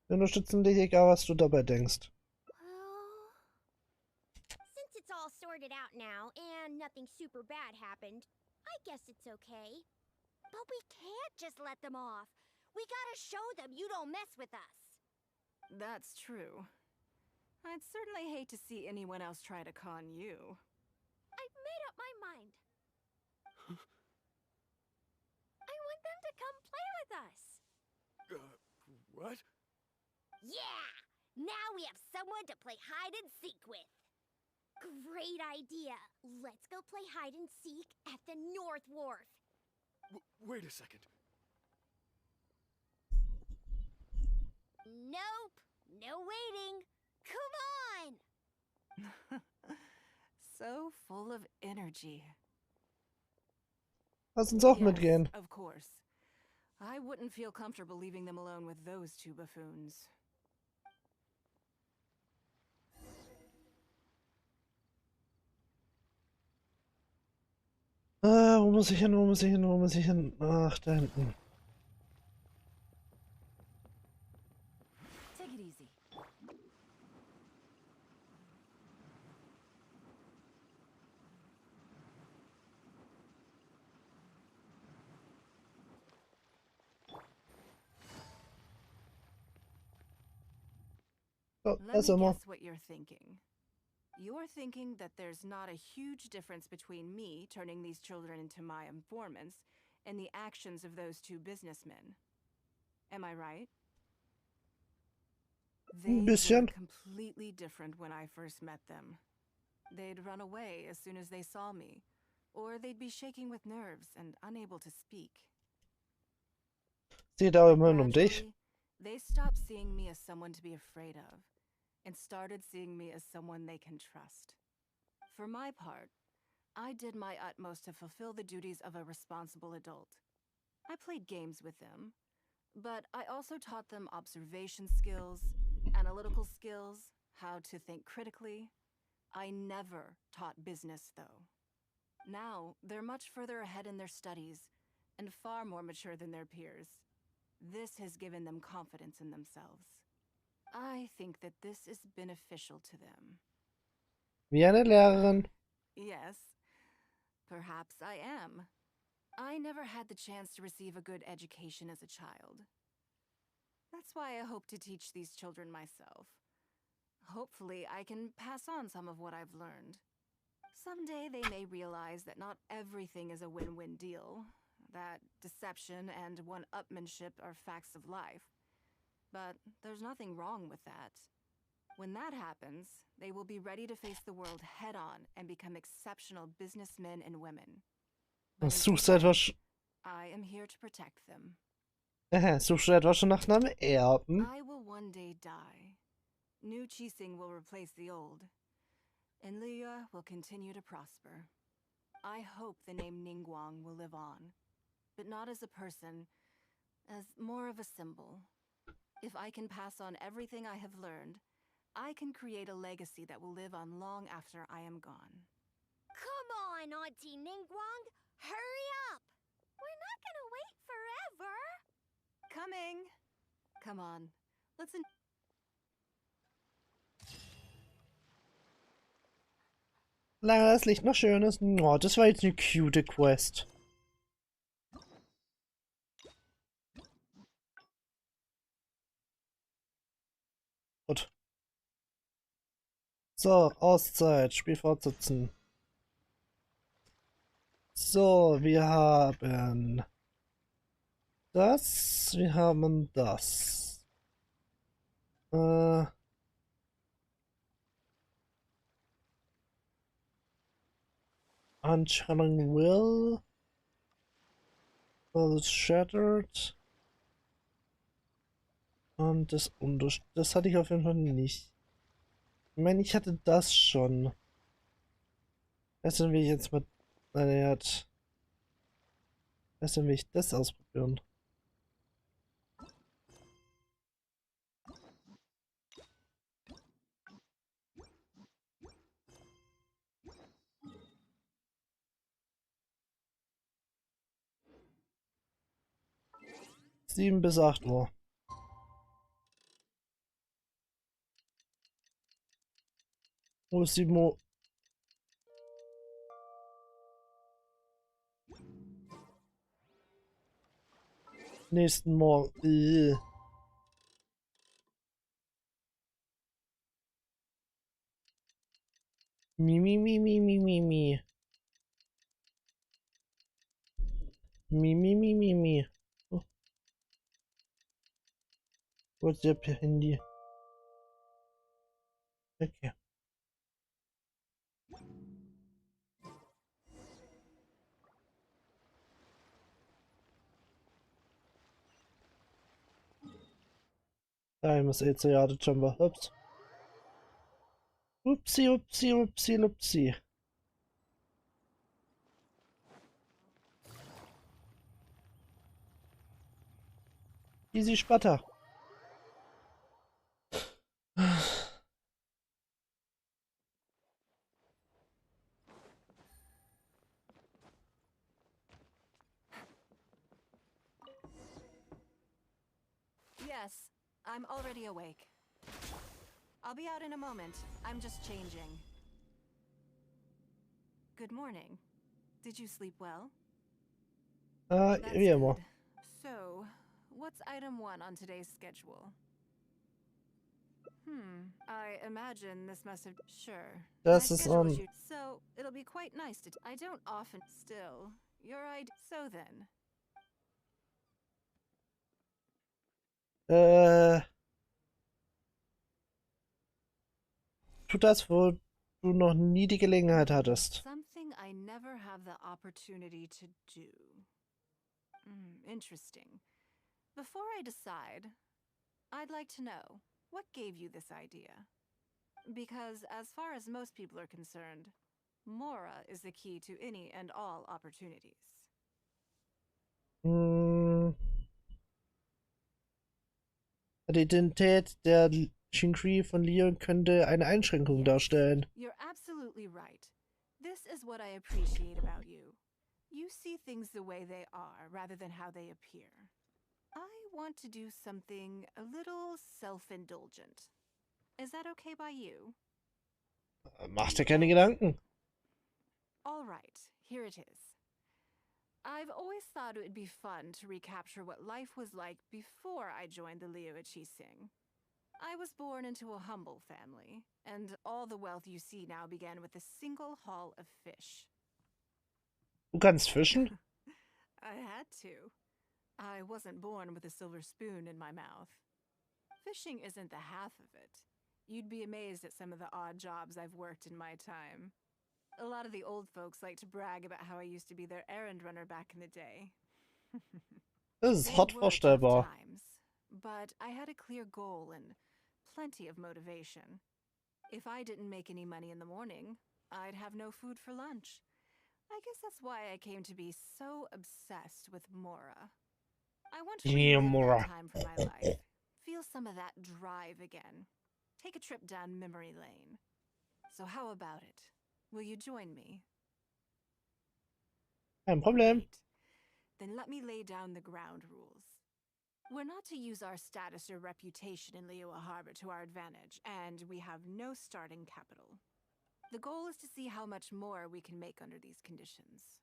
Wir unterstützen dich, egal was du dabei denkst. Well, since it's all sorted out now and nothing super bad happened, I guess it's okay. But we can't just let them off. We gotta show them you don't mess with us. That's true. I'd certainly hate to see anyone else try to con you. I've made up my mind. I want them to come play with us. What? Yeah! Now we have someone to play hide and seek with. Great idea. Let's go play hide and seek at the North Wharf. Wait a second. Nope. No waiting. Come on! So full of energy. Lass uns auch Yes, mitgehen. of course. I wouldn't feel comfortable leaving them alone with those two buffoons. Wo muss ich hin, wo muss ich hin, wo muss ich hin? Ach, da hinten. Take it easy. Oh, Let das me immer. guess what you're thinking. You're thinking that there's not a huge difference between me turning these children into my informants and the actions of those two businessmen. Am I right? They Ein were bisschen. completely different when I first met them. They'd run away as soon as they saw me, or they'd be shaking with nerves and unable to speak. Steht aber But immerhin um dich. gradually, they stopped seeing me as someone to be afraid of, and started seeing me as someone they can trust. For my part, I did my utmost to fulfill the duties of a responsible adult. I played games with them, but I also taught them observation skills, analytical skills, how to think critically. I never taught business, though. Now, they're much further ahead in their studies, and far more mature than their peers. This has given them confidence in themselves. I think that this is beneficial to them. Wie eine Lehrerin. Yes, perhaps I am. I never had the chance to receive a good education as a child. That's why I hope to teach these children myself. Hopefully, I can pass on some of what I've learned. Someday they may realize that not everything is a win-win deal, that deception and one-upmanship are facts of life. But there's nothing wrong with that. When that happens, they will be ready to face the world head-on and become exceptional businessmen and women. But Suchst until du etwa, then, I am here to protect them. suchst du etwa schon nach einem Erben? I will one day die. New Chising will replace the old, and Liyue will continue to prosper. I hope the name Ningguang will live on, but not as a person, as more of a symbol. If I can pass on everything I have learned, I can create a legacy that will live on long after I am gone. Come on, Auntie Ningguang! Hurry up! We're not gonna wait forever! Coming! Come on, let's Lange das Licht noch schön ist. Oh, das war jetzt eine cute Quest. Gut. So, Auszeit. Spiel fortsetzen. So, wir haben das. Wir haben das. Unchanneling Will. Was Shattered. Und das hatte ich auf jeden Fall nicht. Ich meine, ich hatte das schon. Weißt du, wie ich jetzt mit. Naja, weißt du, wie ich das ausprobieren? Sieben bis 8 Uhr. Wo ist 7 Uhr? Nächsten Morgen. Mi, mi, mi, mi, mi, mi, mi. Mi, mi, mi, mi, mi. Oh. WhatsApp Handy. Okay. Time is 8, so ja, das schon mal. Ups. Upsi, upsi, upsi, upsi. Easy Spatter. Yes, I'm already awake. I'll be out in a moment. I'm just changing. Good morning. Did you sleep well? That's Wie immer. good. So, what's item 1 on today's schedule? I imagine this must have... Sure. Das My ist schedule so, it'll be quite nice to... I don't often... Still, your idea... So then... Tu das, wo du noch nie die Gelegenheit hattest. Something I never have the opportunity to do. Interesting. Before I decide, I'd like to know, what gave you this idea? Because as far as most people are concerned, Mora is the key to any and all opportunities. Die Identität der Xingqi von Leon könnte eine Einschränkung darstellen. You're absolutely right. This is what I appreciate about you. You see things the way they are, rather than how they appear. I want to do something a little self-indulgent. Is that okay by you? Mach dir keine Gedanken. All right, here it is. I've always thought it would be fun to recapture what life was like before I joined the Liu Qixing. I was born into a humble family, and all the wealth you see now began with a single haul of fish. Du kannst fischen? I had to. I wasn't born with a silver spoon in my mouth. Fishing isn't the half of it. You'd be amazed at some of the odd jobs I've worked in my time. A lot of the old folks like to brag about how I used to be their errand runner back in the day. Das ist hot vorstellbar. Times, but I had a clear goal and plenty of motivation. If I didn't make any money in the morning, I'd have no food for lunch. I guess that's why I came to be so obsessed with Mora. I want to relive that time from my life. Feel some of that drive again. Take a trip down memory lane. So how about it? Will you join me? Kein Problem. Great. Then let me lay down the ground rules. We're not to use our status or reputation in Liyue Harbor to our advantage, and we have no starting capital. The goal is to see how much more we can make under these conditions.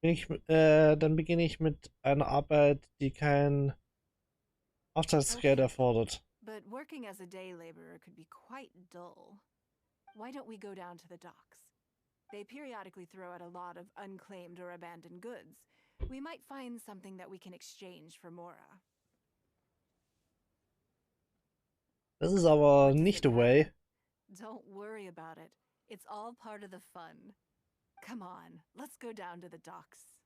Dann beginne ich mit einer Arbeit, die kein Auftragsgeld erfordert. But working as a day laborer could be quite dull. Why don't we go down to the docks? They periodically throw out a lot of unclaimed or abandoned goods. We might find something that we can exchange for Mora. Das ist aber nicht the way. Don't worry about it. It's all part of the fun. Come on, let's go down to the docks.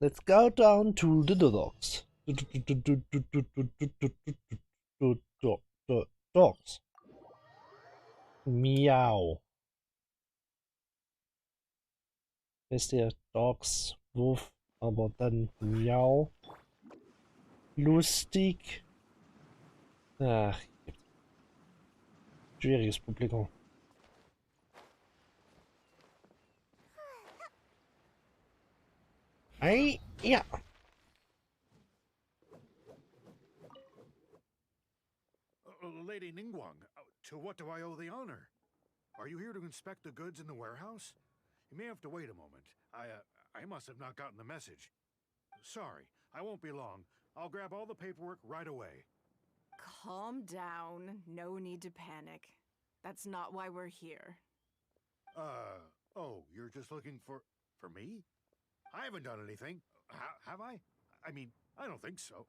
Let's go down to the docks. Docks. Miau. Ist der Dogs Wurf, aber dann Miau. Lustig. Ach, schwieriges Publikum. Hey, ja. Lady Ningguang, to what do I owe the honor? Are you here to inspect the goods in the warehouse? You may have to wait a moment. I must have not gotten the message. Sorry, I won't be long. I'll grab all the paperwork right away. Calm down. No need to panic. That's not why we're here. Oh, you're just looking for me? I haven't done anything. Have I? I mean, I don't think so.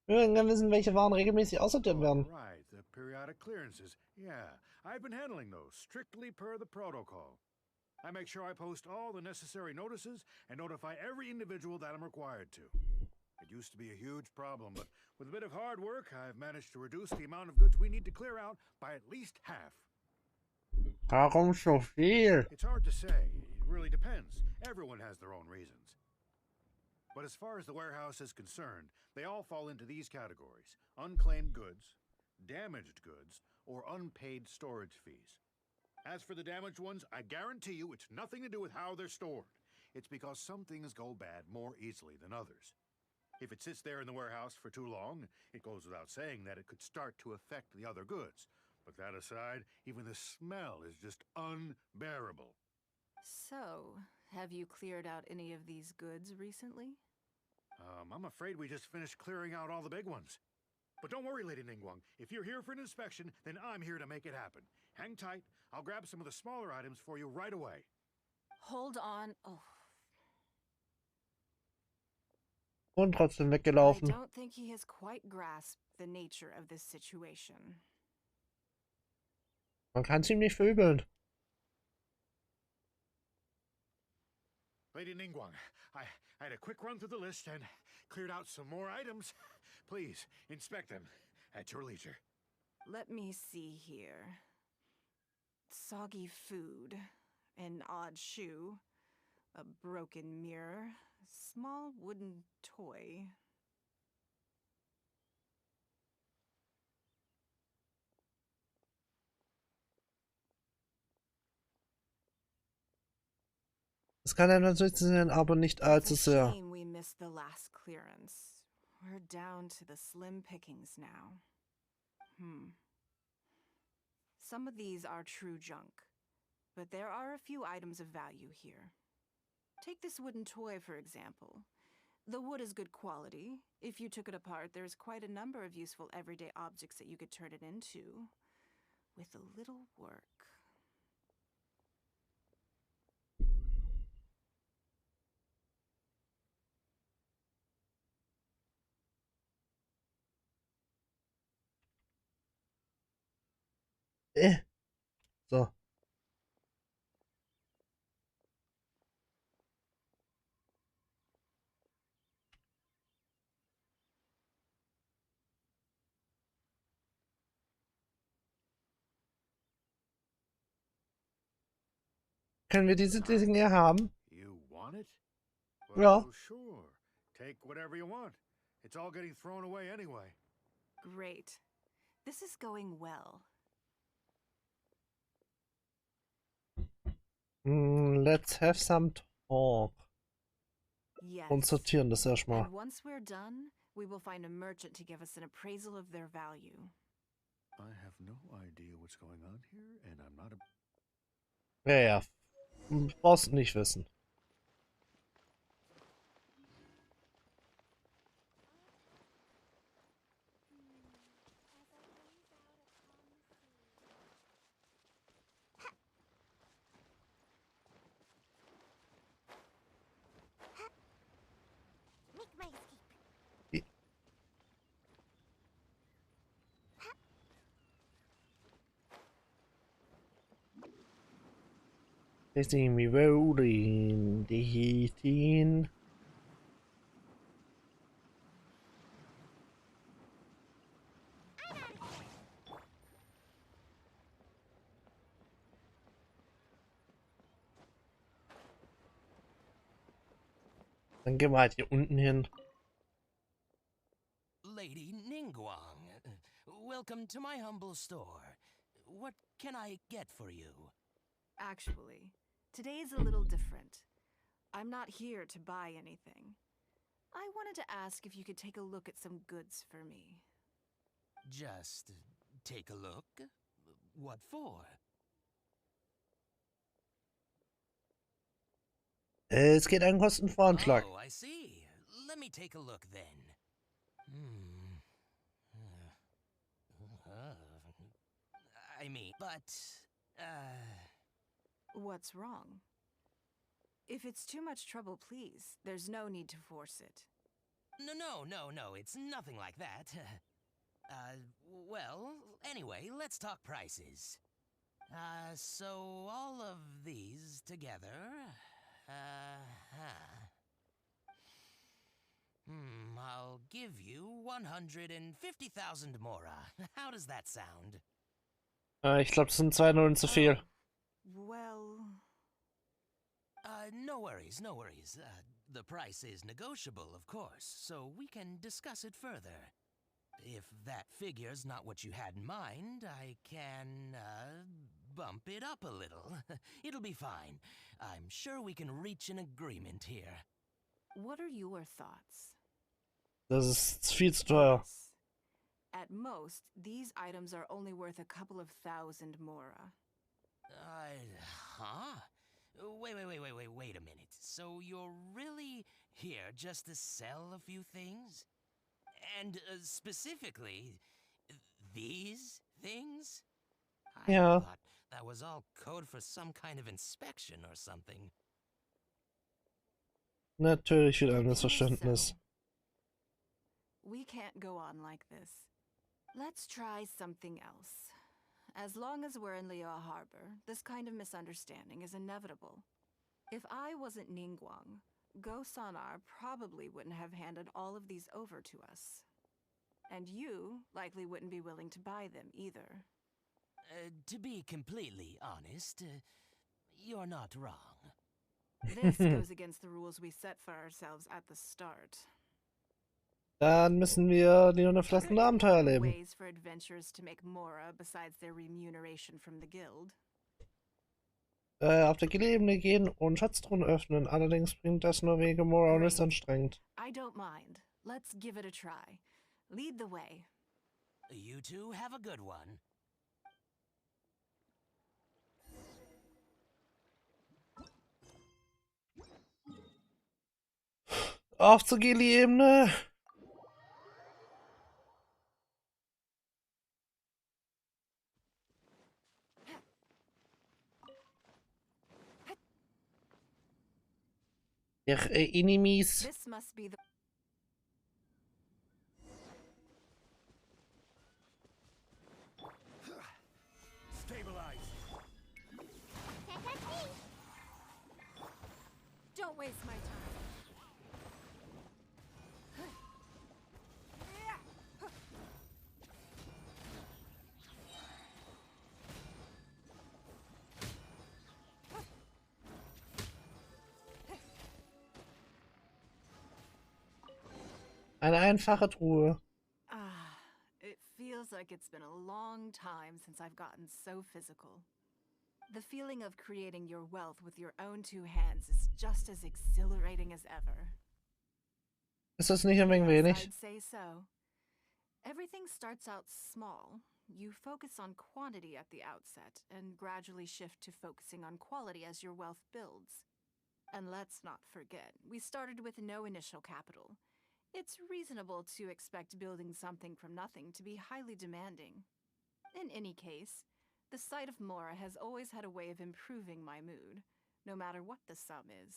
Wir würden gerne wissen, welche Waren regelmäßig aussortiert werden. Right, the periodic clearances. Yeah, I've been handling those, strictly per the protocol. I make sure I post all the necessary notices and notify every individual that I'm required to. It used to be a huge problem, but with a bit of hard work, I've managed to reduce the amount of goods we need to clear out by at least half. Warum so viel? It's hard to say. It really depends. Everyone has their own reasons. But as far as the warehouse is concerned, they all fall into these categories: unclaimed goods, damaged goods, or unpaid storage fees. As for the damaged ones, I guarantee you it's nothing to do with how they're stored. It's because some things go bad more easily than others. If it sits there in the warehouse for too long, it goes without saying that it could start to affect the other goods. But that aside, even the smell is just unbearable. So, have you cleared out any of these goods recently? I'm afraid we just finished clearing out all the big ones. But don't worry, Lady Ningguang. If you're here for an inspection, then I'm here to make it happen. Hang tight. I'll grab some of the smaller items for you right away. Hold on. Oh. Und trotzdem I weggelaufen. don't think he has quite grasped the nature of this situation. Man kann es ihm nicht verübeln. Lady Ningguang, I had a quick run through the list and cleared out some more items. Please, inspect them at your leisure. Let me see here. Soggy food, an odd shoe, a broken mirror, small wooden toy. Es kann ja natürlich sein, aber nicht allzu It's a sehr. shame we missed the last clearance. We're down to the slim pickings now. Some of these are true junk, but there are a few items of value here. Take this wooden toy, for example. The wood is good quality. If you took it apart, there's quite a number of useful everyday objects that you could turn it into, with a little work. So. Können wir diese Dinge haben? You want it? Ja. Well, sure. Take whatever you want. It's all getting thrown away anyway. Great. This is going well. Let's have some talk. Yes. Und sortieren das erstmal. And once we're done, we will find a merchant to give us an appraisal of their value. I have no idea what's going on here, and I'm not a... Ja, ja. Brauchst nicht wissen. Make my escape. They see me rolling the heating. Dann gehen wir halt hier unten hin. Lady Ningguang, welcome to my humble store. What can I get for you? Actually, today's a little different. I'm not here to buy anything. I wanted to ask if you could take a look at some goods for me. Just take a look? What for? Es geht einen Kostenvoranschlag. Oh, I see. Let me take a look then. I mean, but, What's wrong? If it's too much trouble, please, there's no need to force it. No, it's nothing like that. Well, anyway, let's talk prices. So all of these together, I'll give you 150,000 Mora. How does that sound? Ich glaube, das sind 2 Nullen zu viel. No worries, no worries. The price is negotiable, of course, so we can discuss it further. If that figure's not what you had in mind, I can, bump it up a little. It'll be fine. I'm sure we can reach an agreement here. What are your thoughts? Das ist viel zu teuer. Yes. At most, these items are only worth a couple of thousand mora. Huh? Wait a minute. So you're really here just to sell a few things? And specifically, these things? I Ja. thought that was all code for some kind of inspection or something. Natürlich wieder ein Okay, Missverständnis. so we can't go on like this. Let's try something else. As long as we're in Liyue Harbor, this kind of misunderstanding is inevitable. If I wasn't Ningguang, Go Sonar probably wouldn't have handed all of these over to us. And you likely wouldn't be willing to buy them either. To be completely honest, you're not wrong. This goes against the rules we set for ourselves at the start. Dann müssen wir die unerflossenen Abenteuer erleben. Ways for adventurers to make mora besides their remuneration from the guild. Auf der Ebene gehen und Schatztruhen öffnen. Allerdings bringt das nur wenige Mora und ist anstrengend. I don't mind. Let's give it a try. Lead the way. You two have a good one. Auf zur Gili-Ebene! Der Enemies. This must be the Stabilize. Don't waste my time. Eine einfache Truhe. It feels like it's been a long time since I've gotten so physical. The feeling of creating your wealth with your own two hands is just as exhilarating as ever. Ist das nicht ein wenig wenig? I'd say so. Everything starts out small. You focus on quantity at the outset, and gradually shift to focusing on quality as your wealth builds. And let's not forget, we started with no initial capital. It's reasonable to expect building something from nothing to be highly demanding. In any case, the sight of mora has always had a way of improving my mood, no matter what the sum is.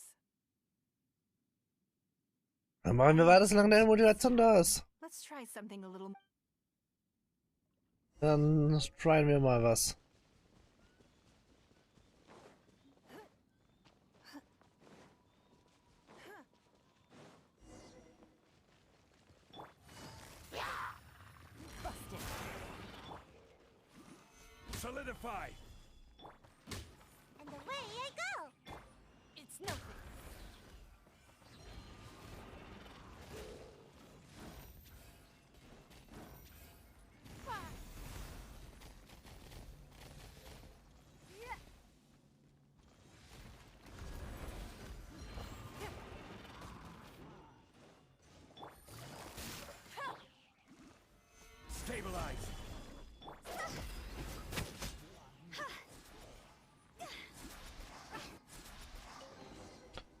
Dann machen wir weiter, solange deine Motivation da ist. Let's try something a little. Dann tryen wir mal was. Solidify. And away I go! It's nothing. Stabilize.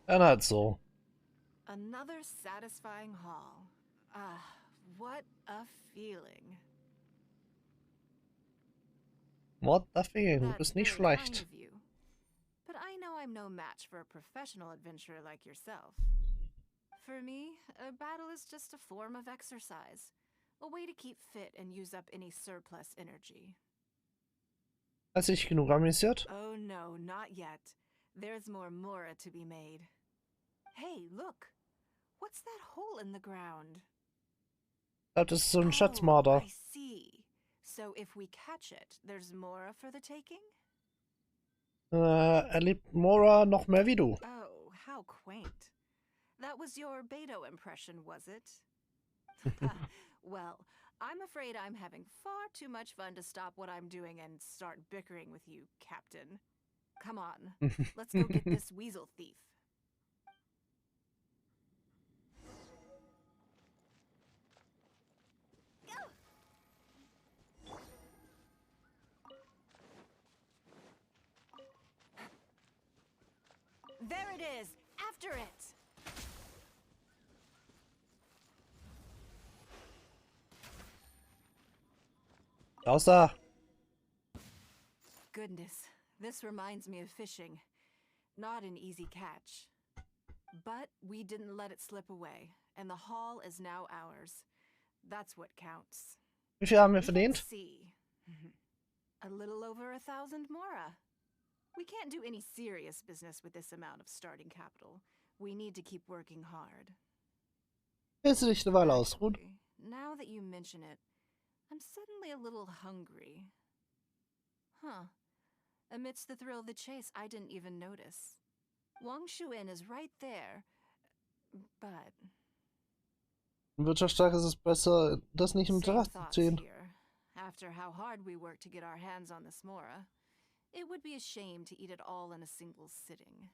Dann halt so. Another satisfying haul. What a feeling. What the feeling? Du That's bist nicht very schlecht. kind of you. But I know I'm no match for a professional adventurer like yourself. For me, a battle is just a form of exercise. A way to keep fit and use up any surplus energy. Hast du dich genug amüsiert? Oh no, not yet. There's more mora to be made. Hey, look! What's that hole in the ground? Ich glaube, das ist so ein Oh, Schatzmarder. I see. So if we catch it, there's mora for the taking? Erlebt Mora noch mehr wie du. Oh, How quaint. That was your Beto impression, was it? Well, I'm afraid I'm having far too much fun to stop what I'm doing and start bickering with you, Captain. Come on, let's go get this weasel thief. There it is! After it! Raus da! Goodness, this reminds me of fishing. Not an easy catch. But we didn't let it slip away, and the haul is now ours. That's what counts. Wie viel haben wir Let's verdient? see. A little over 1,000 mora. We can't do any serious business with this amount of starting capital. We need to keep working hard. Willst du dich eine Weile ausruhen? Actually, now that you mention it, I'm suddenly a little hungry. Huh. Amidst the thrill of the chase, I didn't even notice. Wang Shuin is right there. But Wirtschaftsstark ist es besser, das nicht im same Betracht zu thoughts ziehen. here. After how hard we worked to get our hands on this mora, it would be a shame to eat it all in a single sitting.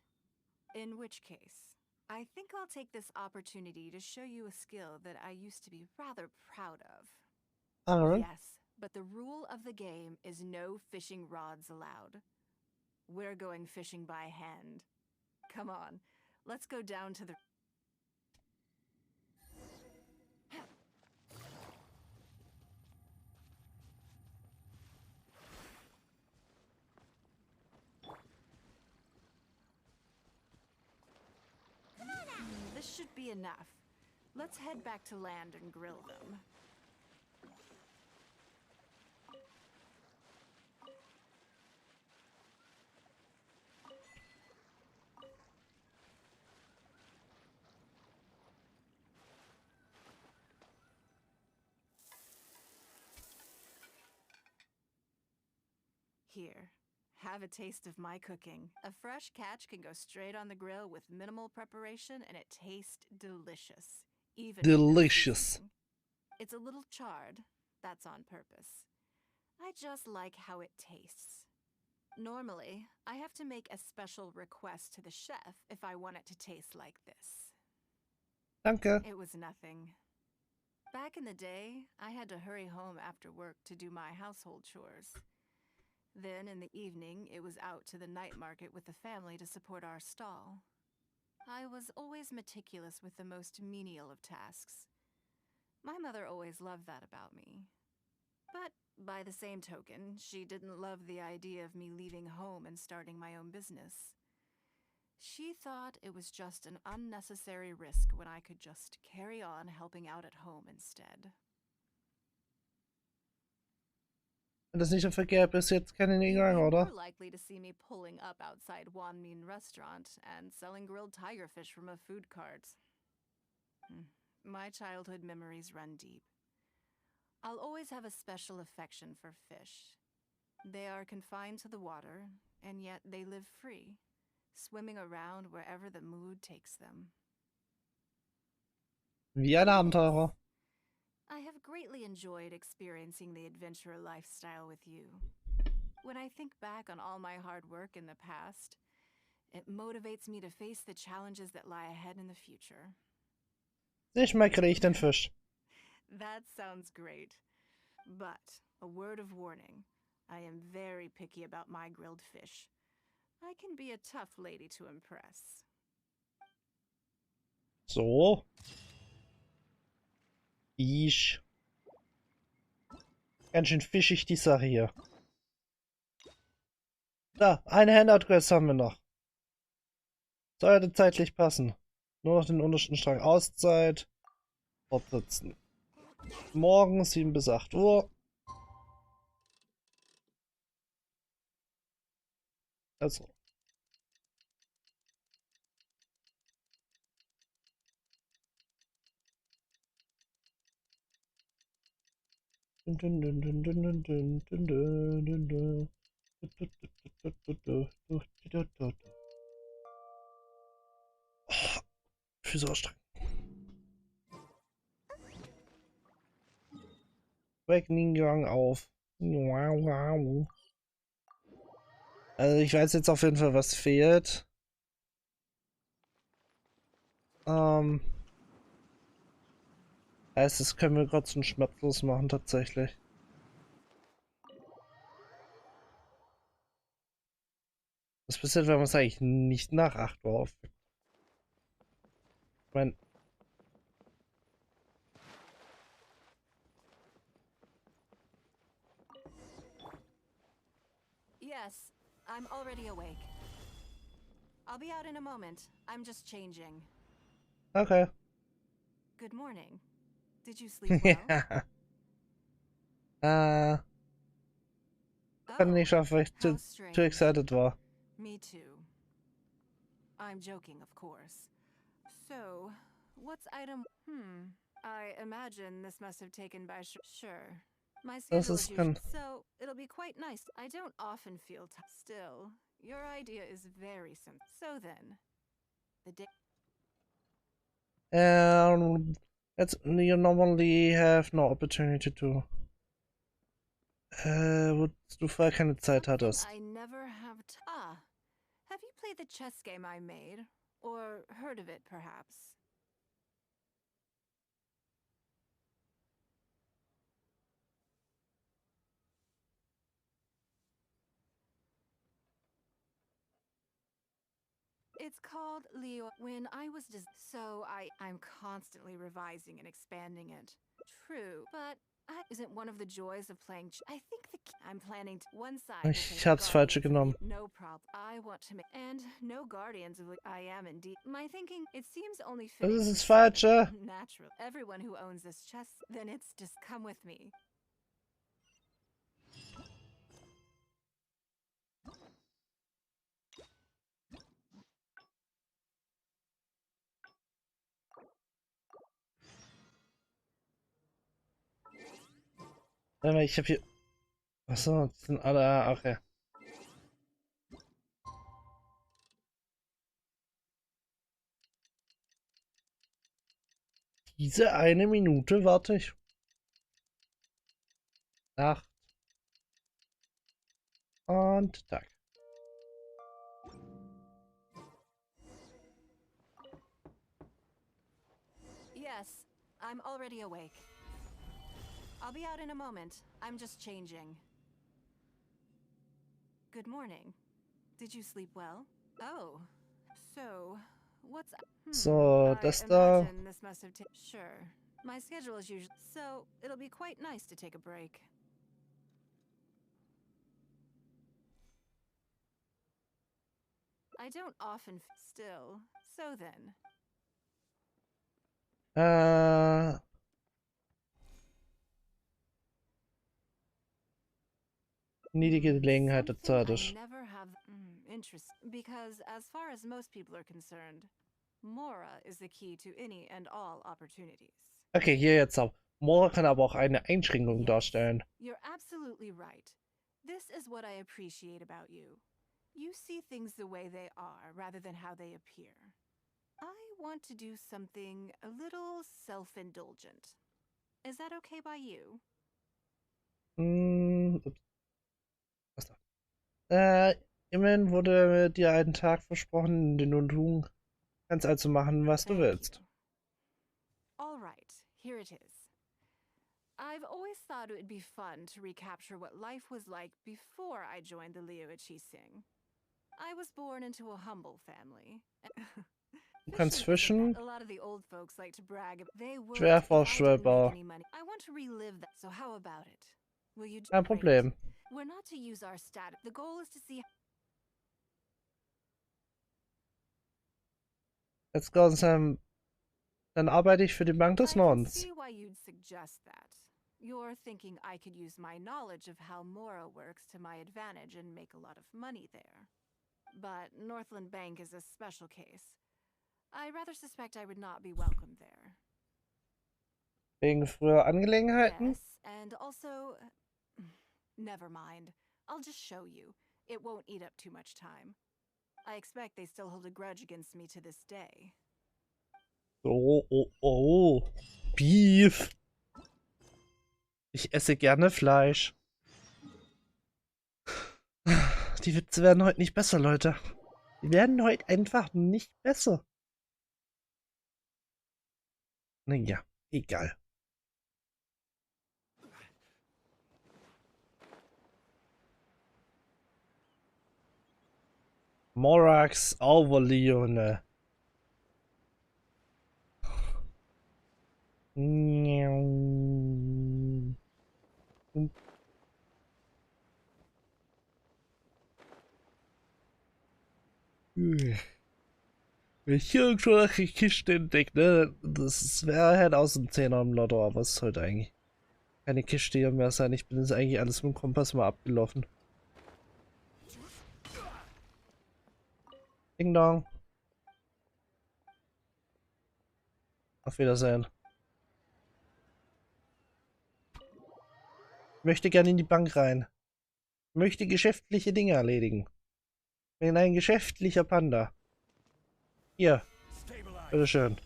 In which case, I think I'll take this opportunity to show you a skill that I used to be rather proud of. Alright. Yes, but the rule of the game is no fishing rods allowed. We're going fishing by hand. Come on, let's go down to the... This should be enough. Let's head back to land and grill them. Here, have a taste of my cooking. A fresh catch can go straight on the grill with minimal preparation and it tastes delicious. Even with no Delicious. seasoning. It's a little charred. That's on purpose. I just like how it tastes. Normally, I have to make a special request to the chef if I want it to taste like this. Danke. It was nothing. Back in the day, I had to hurry home after work to do my household chores. Then in the evening, it was out to the night market with the family to support our stall. I was always meticulous with the most menial of tasks. My mother always loved that about me. But by the same token, she didn't love the idea of me leaving home and starting my own business. She thought it was just an unnecessary risk when I could just carry on helping out at home instead. Wenn das nicht im Verkehr bist, jetzt keine You'd be Ningguang, oder? more likely to see me pulling up outside Wanmin restaurant and selling grilled tigerfish from a food cart. My childhood memories run deep. I'll always have a special affection for fish. They are confined to the water, and yet they live free, swimming around wherever the mood takes them. Wie ein Abenteurer. I have greatly enjoyed experiencing the adventurer lifestyle with you. When I think back on all my hard work in the past, it motivates me to face the challenges that lie ahead in the future. Ich schmeckere ich den Fisch. That sounds great. But, a word of warning, I am very picky about my grilled fish. I can be a tough lady to impress. So. Ganz schön fischig die Sache hier. Da, eine Hangout-Quest haben wir noch. Sollte zeitlich passen. Nur noch den untersten Strang Auszeit. Fortsitzen. Morgen 7 bis 8 Uhr. Also. Füße ausstrecken. Weck Ningguang auf. Wow. Also ich weiß jetzt auf jeden Fall, was fehlt. Heißt, das können wir gerade zum Schnapplos machen tatsächlich. Was passiert, wenn man es eigentlich nicht nach 8 Uhr aufweckt? Ich meine, Yes, I'm already awake. I'll be out in a moment. I'm just changing. okay. Good morning. Did you sleep well? Kann nicht schaffen, weil ich how too strange. excited war. Me too. I'm joking, of course. So, what's item? I imagine this must have taken by sure. My Das schedule is ist usually kein... so it'll be quite nice. I don't often feel still. Your idea is very simple. So then, the day. You normally have no opportunity to. Wo du vorher keine Zeit hattest. I never have. Have you played the chess game I made, or heard of it, perhaps? It's called Leo. When I was so I'm constantly revising and expanding it. True, but isn't one of the joys of playing. I think I'm planning to one side. Ich hab's falsche genommen. No problem. I want to make and no guardians of. I am indeed. My thinking. It seems only fitting. Das ist das Falsche. Natural. Everyone who owns this chest, then it's just come with me. Ich hab hier... Achso, das sind alle... Ach ja. Diese eine Minute warte ich. 8. Und Tag. Yes, I'm already awake. I'll be out in a moment. I'm just changing. Good morning. Did you sleep well? Oh, so what's So, das I da. imagine this must have sure. My schedule is usually so it'll be quite nice to take a break. I don't often still. So then. Nie die Gelegenheit dazu hatte ich. Never have interest because as far as most people are concerned, Mora is the key to any and all opportunities. Okay, hier jetzt auch. Mora kann aber auch eine Einschränkung darstellen. You're absolutely right. This is what I appreciate about you. You see things the way they are rather than how they appear. I want to do something a little self-indulgent. Is that okay by you? Was da? Immerhin wurde dir ein Tag versprochen, den du tun kannst, also machen, was du willst. All right, here it is. I've always thought it would be fun to recapture what life was like before I joined the Liuichi Sing. I was born into a humble family. Du kannst fischen. A lot of the old folks like to brag. They would. Schwerfallschwimmer. I want to relive that. So how about it? Will you? Kein Problem. We're not to use our status. The goal is to see. Jetzt dann arbeite ich für die Bank des Nordens. I see why you'd suggest that. You're thinking I could use my knowledge of how Mora works to my advantage and make a lot of money there. But Northland Bank is a special case. I rather suspect I would not be welcome there. Wegen früher Angelegenheiten? Yes, and also... Never mind. I'll just show you. It won't eat up too much time. I expect they still hold a grudge against me to this day. Oh, oh, oh. Beef. Ich esse gerne Fleisch. Die Witze werden heute nicht besser, Leute. Die werden heute einfach nicht besser. Naja, egal. Morax Overleone. Wenn ich hier irgendwo eine Kiste entdecke, ne, das wäre halt aus dem 10er im Lotto, aber es sollte eigentlich keine Kiste hier mehr sein. Ich bin jetzt eigentlich alles mit dem Kompass mal abgelaufen. Ding Dong. Auf Wiedersehen. Ich möchte gerne in die Bank rein. Ich möchte geschäftliche Dinge erledigen. Ich bin ein geschäftlicher Panda. Hier. Bitteschön.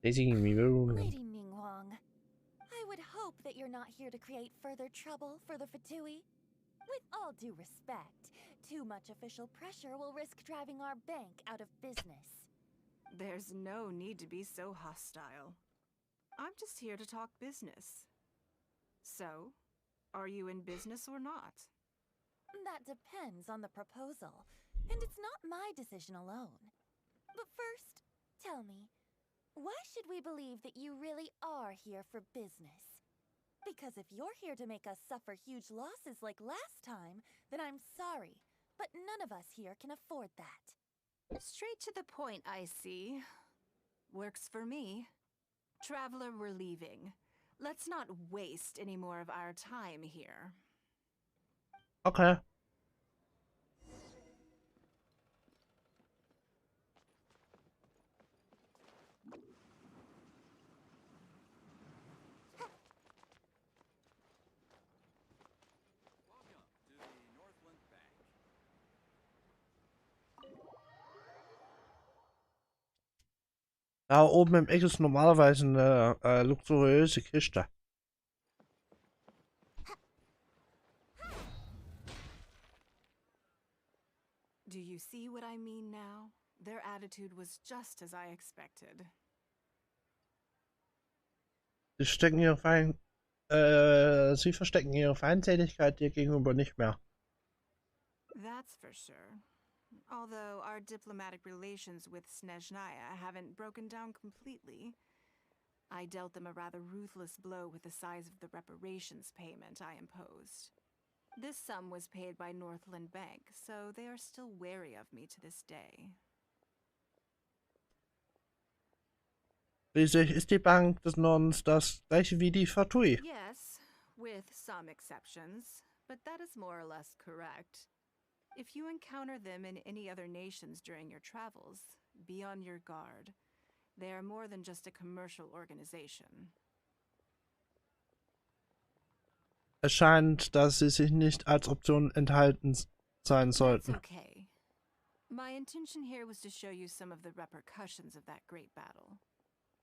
Lady Ningguang, I would hope that you're not here to create further trouble for the Fatui. With all due respect, too much official pressure will risk driving our bank out of business. There's no need to be so hostile. I'm just here to talk business. So, are you in business or not? That depends on the proposal, and it's not my decision alone. But first, tell me, why should we believe that you really are here for business? Because if you're here to make us suffer huge losses like last time, then I'm sorry, but none of us here can afford that. Straight to the point, I see. Works for me. Traveler, we're leaving. Let's not waste any more of our time here. Okay. Da oben im Eck ist normalerweise eine luxuriöse Kiste. Do you see what I mean now? Their attitude was just as I expected. Sie verstecken ihre Feindseligkeit dir gegenüber nicht mehr. That's for sure. Although our diplomatic relations with Snezhnaya haven't broken down completely. I dealt them a rather ruthless blow with the size of the reparations payment I imposed. This sum was paid by Northland Bank, so they are still wary of me to this day. Schließlich ist die Bank des Nordens das gleiche wie die Fatui. Yes, with some exceptions, but that is more or less correct. If you encounter them in any other nations during your travels, be on your guard. They are more than just a commercial organization. Es scheint, dass sie sich nicht als Option enthalten sein sollten. That's okay. My intention here was to show you some of the repercussions of that great battle.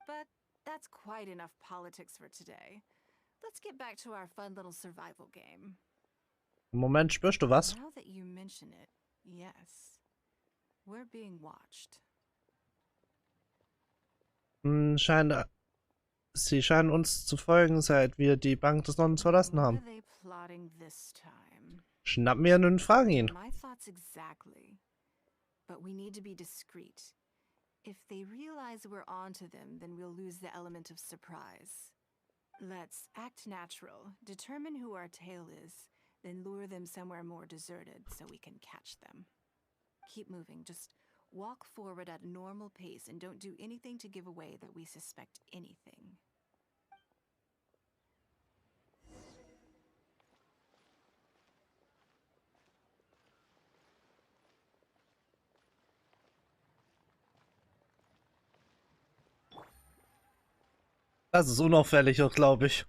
But that's quite enough politics for today. Let's get back to our fun little survival game. Moment, spürst du was? Now that you mention it, yes. We're being watched. Sie scheinen uns zu folgen, seit wir die Bank des Nordens verlassen What haben. are they plotting this time? Schnappen wir ihn und fragen ihn. My thoughts exactly. But we need to be discreet. If they realize we're onto them, then we'll lose the element of surprise. Let's act natural, determine who our tail is, then lure them somewhere more deserted so we can catch them. Keep moving, just walk forward at a normal pace and don't do anything to give away that we suspect anything. Das ist unauffälliger, glaube ich.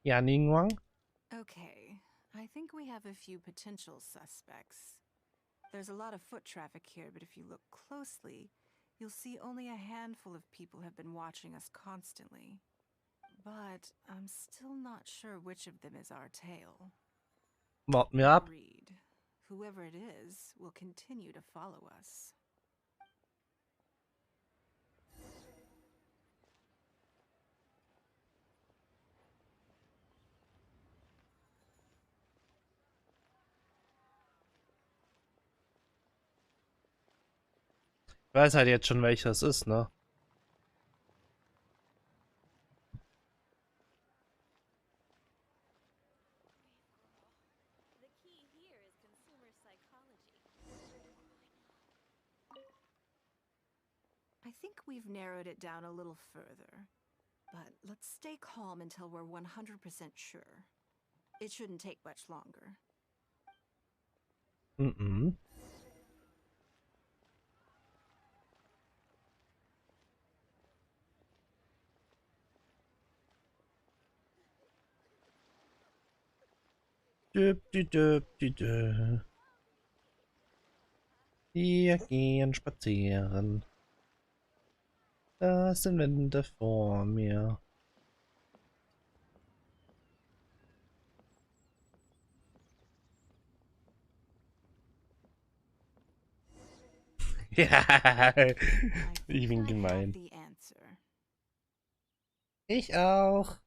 Ja, Ningguang? Okay, I think we have a few potential suspects. There's a lot of foot traffic here, but if you look closely, you'll see only a handful of people have been watching us constantly. But I'm still not sure which of them is our tail. Warten wir ab. Agreed. Whoever it is will continue to follow us. Ich weiß halt jetzt schon, welcher es ist, ne? The key here is consumer psychology. I think we've narrowed it down a little further. But let's stay calm until we're 100% sure. It shouldn't take much longer. Mhm. Döp. Wir gehen spazieren. Da sind Wände vor mir. Ja, ich bin gemein. Ich auch.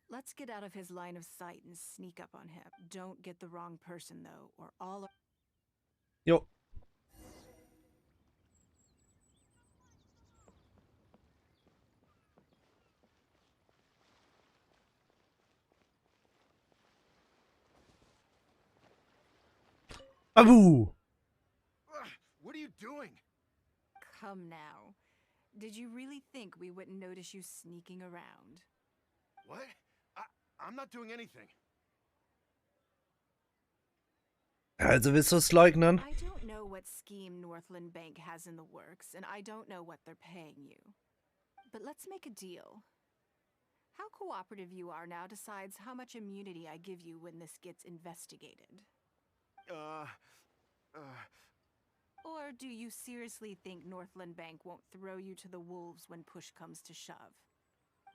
Let's get out of his line of sight and sneak up on him. Don't get the wrong person, though, or all... Jo. Abu! What are you doing? Come now. Did you really think we wouldn't notice you sneaking around? What? I'm not doing anything. Also willst du es leugnen? I don't know what scheme Northland Bank has in the works, and I don't know what they're paying you. But let's make a deal. How cooperative you are now decides how much immunity I give you when this gets investigated. Or do you seriously think Northland Bank won't throw you to the wolves when push comes to shove?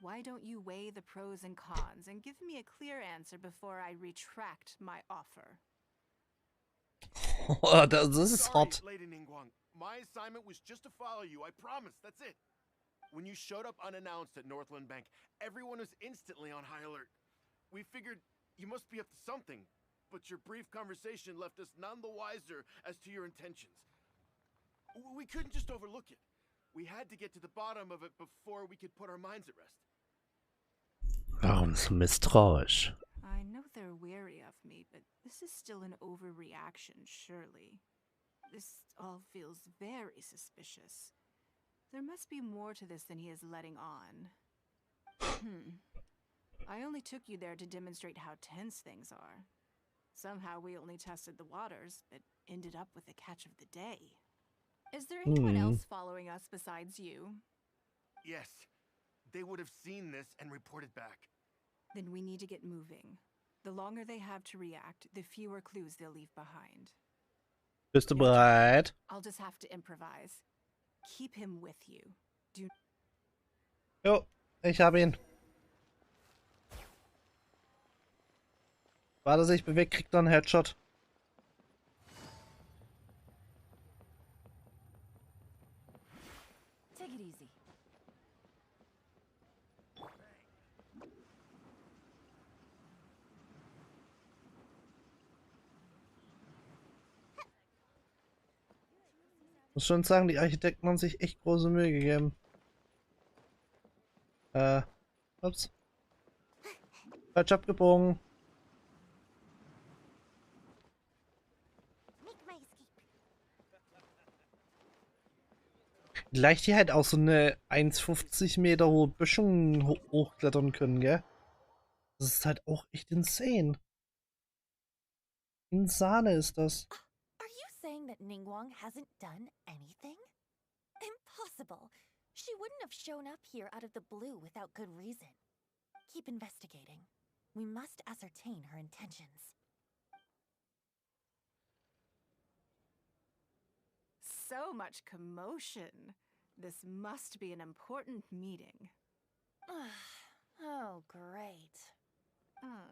Why don't you weigh the pros and cons and give me a clear answer before I retract my offer? Oh, das ist hot. Lady Ningguang. My assignment was just to follow you, I promise, that's it. When you showed up unannounced at Northland Bank, everyone was instantly on high alert. We figured you must be up to something, but your brief conversation left us none the wiser as to your intentions. We couldn't just overlook it. We had to get to the bottom of it before we could put our minds at rest. Warum so misstrauisch? I know they're wary of me, but this is still an overreaction, surely. This all feels very suspicious. There must be more to this than he is letting on. I only took you there to demonstrate how tense things are. Somehow we only tested the waters, but ended up with the catch of the day. Is there anyone else following us besides you? Yes. They would have seen this and reported back. Then we need to get moving. The longer they have to react, the fewer clues they'll leave behind. Bist du bereit? I'll just have to improvise. Keep him with you. Jo, ich habe ihn. War er sich bewegt, kriegt er einen Headshot. Take it easy. Muss schon sagen, die Architekten haben sich echt große Mühe gegeben. Ups. Falsch abgebogen. Leicht die halt auch so eine 1,50 Meter hohe Böschung hochklettern können, gell? Das ist halt auch echt insane. Insane ist das. Are you saying that Ningguang hasn't done anything? Impossible. She wouldn't have shown up here out of the blue without good reason. Keep investigating. We must ascertain her intentions. So much commotion. This must be an important meeting. Oh, great.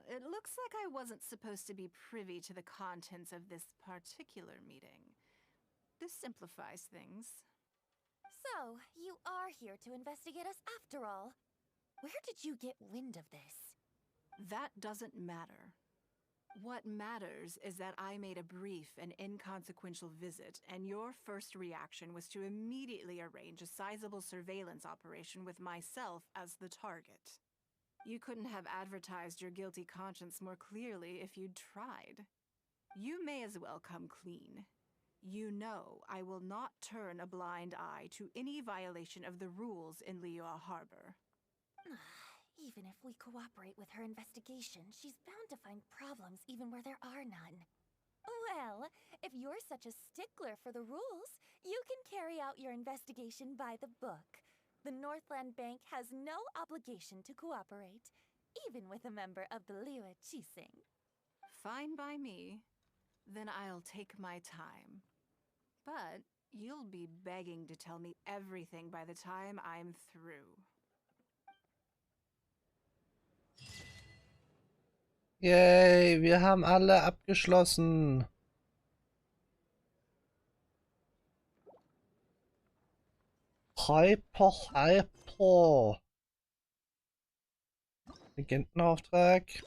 It looks like I wasn't supposed to be privy to the contents of this particular meeting. This simplifies things. So, you are here to investigate us after all. Where did you get wind of this? That doesn't matter. What matters is that I made a brief and inconsequential visit, and your first reaction was to immediately arrange a sizable surveillance operation with myself as the target. You couldn't have advertised your guilty conscience more clearly if you'd tried. You may as well come clean. You know I will not turn a blind eye to any violation of the rules in Liyue Harbor. Even if we cooperate with her investigation, she's bound to find problems even where there are none. Well, if you're such a stickler for the rules, you can carry out your investigation by the book. The Northland Bank has no obligation to cooperate, even with a member of the Liyue Qixing. Fine by me. Then I'll take my time. But you'll be begging to tell me everything by the time I'm through. Yay, wir haben alle abgeschlossen. Hyper. Agentenauftrag.